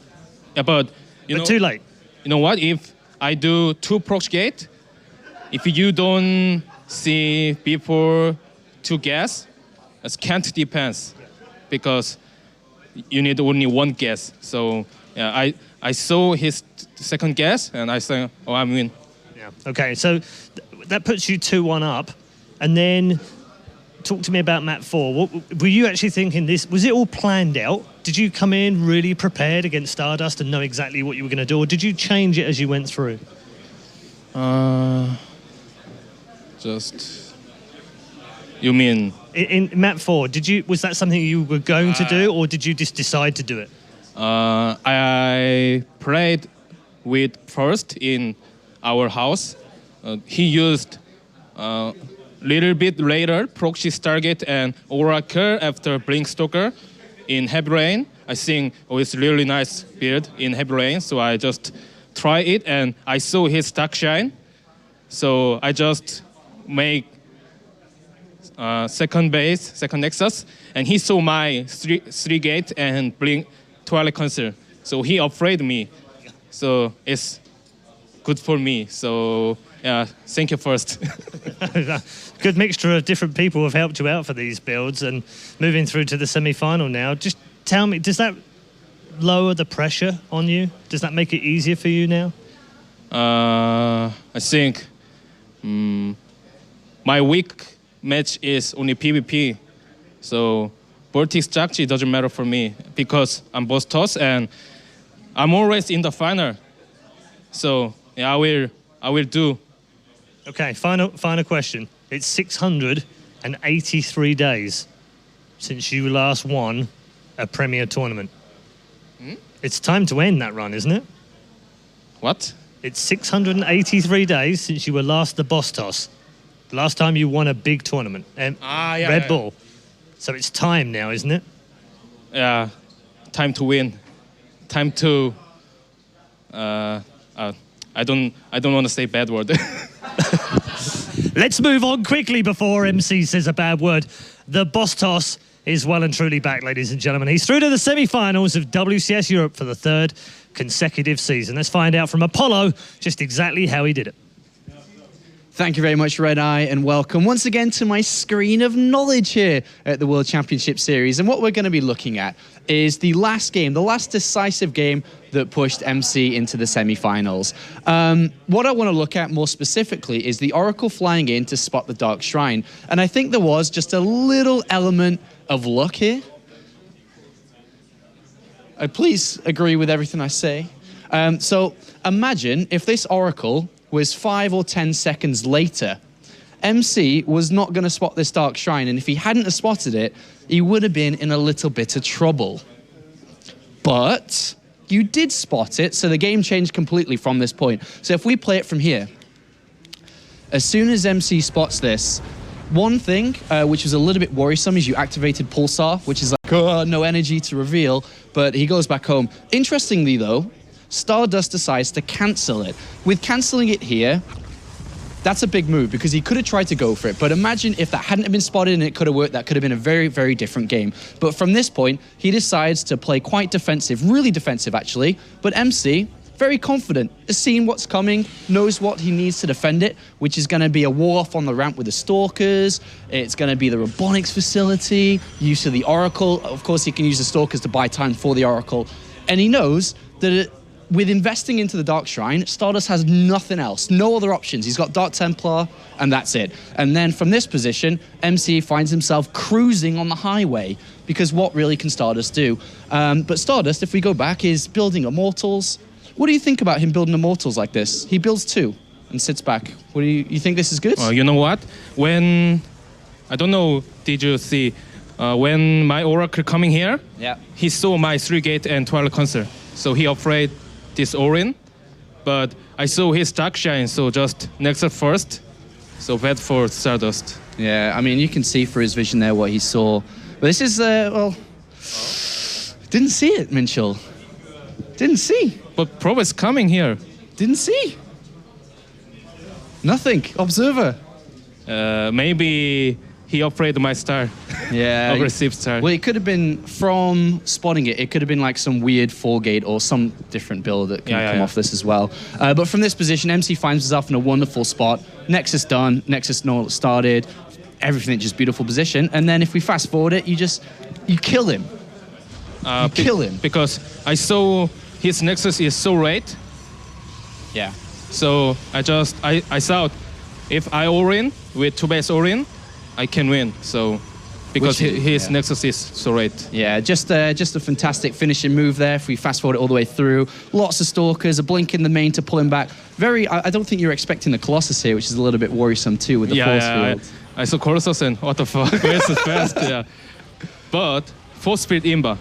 Yeah, but you know, too late. You know what? If I do 2 proc gate, if you don't see before 2 gas, it can't depends, because you need only 1 gas. So yeah, I saw his second gas, and I said, oh, I win. Yeah. Okay, so that puts you 2-1 up, and then talk to me about map 4. What, were you actually thinking this? Was it all planned out? Did you come in really prepared against StarDust and know exactly what you were going to do, or did you change it as you went through? You mean in map 4? Was that something you were going to do, or did you just decide to do it? I played with first in our house. He used little bit later proxy Stargate and Oracle after Blink Stalker in Heavy Rain. I think it's really nice build in Heavy Rain, so I just try it, and I saw his Dark Shine, so I just make second base, second Nexus, and he saw my three gate and Blink Twilight Council, so he afraid me, so it's good for me. So yeah, thank you first. Good mixture of different people have helped you out for these builds, and moving through to the semi-final now. Just tell me, does that lower the pressure on you? Does that make it easier for you now? I think my weak match is only PvP, so Vortex strategy doesn't matter for me because I'm boss toss and I'm always in the final. So yeah, I will do. Okay, final question. It's 683 days since you last won a Premier tournament. It's time to end that run, isn't it? What? It's 683 days since you were last the boss toss. The last time you won a big tournament. Red Bull. So it's time now, isn't it? Yeah, time to win. Time to... I don't want to say bad word. Let's move on quickly before MC says a bad word. The boss toss is well and truly back, ladies and gentlemen. He's through to the semi-finals of WCS Europe for the 3rd consecutive season. Let's find out from Apollo just exactly how he did it. Thank you very much, Red Eye, and welcome once again to my screen of knowledge here at the World Championship Series. And what we're going to be looking at is the last game, the last decisive game that pushed MC into the semi-finals. What I want to look at more specifically is the Oracle flying in to spot the Dark Shrine. And I think there was just a little element of luck here. Please agree with everything I say. So imagine if this Oracle was 5 or 10 seconds later. MC was not going to spot this Dark Shrine, and if he hadn't have spotted it, he would have been in a little bit of trouble. But you did spot it, so the game changed completely from this point. So if we play it from here, as soon as MC spots this, one thing which was a little bit worrisome is you activated Pulsar, which is like, oh, no energy to reveal, but he goes back home. Interestingly though, StarDust decides to cancel it. With cancelling it here, that's a big move because he could have tried to go for it. But imagine if that hadn't been spotted and it could have worked, that could have been a very, very different game. But from this point, he decides to play quite defensive, really defensive actually. But MC, very confident, has seen what's coming, knows what he needs to defend it, which is going to be a wall-off on the ramp with the Stalkers. It's going to be the Robotics facility, use of the Oracle. Of course, he can use the Stalkers to buy time for the Oracle. And he knows that with investing into the Dark Shrine, StarDust has nothing else, no other options. He's got Dark Templar, and that's it. And then from this position, MC finds himself cruising on the highway, because what really can StarDust do? But StarDust, if we go back, is building Immortals. What do you think about him building Immortals like this? He builds 2 and sits back. What do you think this is good? You know what? When I don't know, did you see, when my Oracle coming here, he saw my 3-gate and Twilight Concert. So he afraid this Orin, but I saw his Dark Shine, so just Nexus first. So bad for StarDust. Yeah, I mean, you can see for his vision there what he saw. But this is, well, didn't see it, Minchel. Didn't see. But Pro is coming here. Didn't see. Nothing. Observer. Maybe he afraid my star. Yeah. Aggressive star. Well, it could have been from spotting it. It could have been like some weird 4-gate or some different build that can come off this as well. But from this position, MC finds himself in a wonderful spot. Nexus done. Nexus started. Everything just beautiful position. And then if we fast forward it, you kill him. You kill him. Because I saw his Nexus is so red. Yeah. So I thought if I all-in with 2-base all-in, I can win. So because his Nexus is so red. Yeah, just a fantastic finishing move there. If we fast forward it all the way through, lots of Stalkers, a blink in the main to pull him back. I don't think you're expecting the Colossus here, which is a little bit worrisome too with the force field. I saw Colossus and what the fuck, where's the fast? Yeah. But force speed Imba.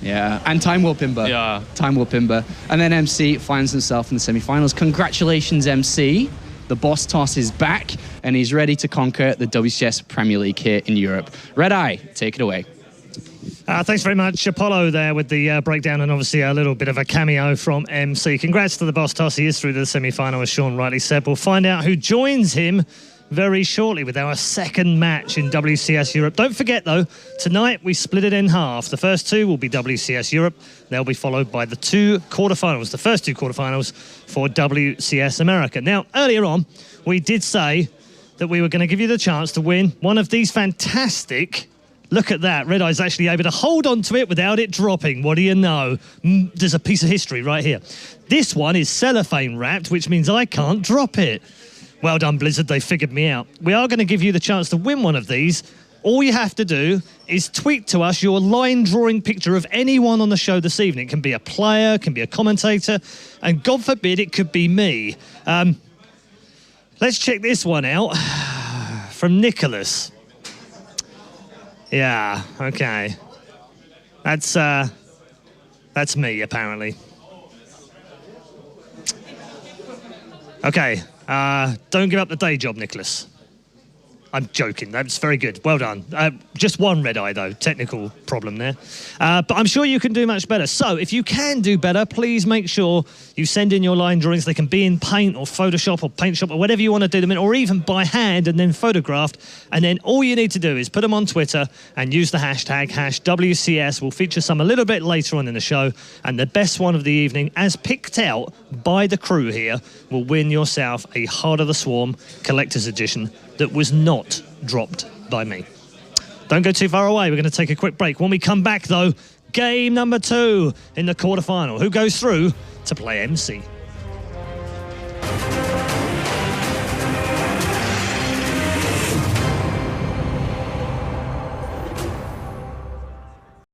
Yeah, and Time Warp Imba. Yeah. Time Warp Imba. And then MC finds himself in the semi-finals. Congratulations, MC. The boss toss is back, and he's ready to conquer the WCS Premier League here in Europe. Red Eye, take it away. Thanks very much, Apollo, there with the breakdown and obviously a little bit of a cameo from MC. Congrats to the boss toss. He is through to the semi-final, as Sean rightly said. We'll find out who joins him very shortly with our second match in WCS Europe. Don't forget, though, tonight we split it in half. The first two will be WCS Europe. They'll be followed by the 2 quarterfinals, the first 2 quarterfinals for WCS America. Now, earlier on, we did say that we were going to give you the chance to win one of these fantastic... Look at that. Red Eye's actually able to hold on to it without it dropping. What do you know? There's a piece of history right here. This one is cellophane wrapped, which means I can't drop it. Well done, Blizzard. They figured me out. We are going to give you the chance to win one of these. All you have to do is tweet to us your line drawing picture of anyone on the show this evening. It can be a player, it can be a commentator, and God forbid it could be me. Let's check this one out from Nicholas. Yeah, okay. That's me, apparently. Okay, don't give up the day job, Nicholas. I'm joking. That's very good. Well done. Just one red eye, though. Technical problem there. But I'm sure you can do much better. So if you can do better, please make sure you send in your line drawings. They can be in Paint or Photoshop or PaintShop or whatever you want to do them in, or even by hand and then photographed. And then all you need to do is put them on Twitter and use the hashtag #WCS. We'll feature some a little bit later on in the show. And the best one of the evening, as picked out by the crew here, will win yourself a Heart of the Swarm Collector's Edition that was not dropped by me. Don't go too far away. We're going to take a quick break. When we come back, though, game number 2 in the quarterfinal. Who goes through to play MC?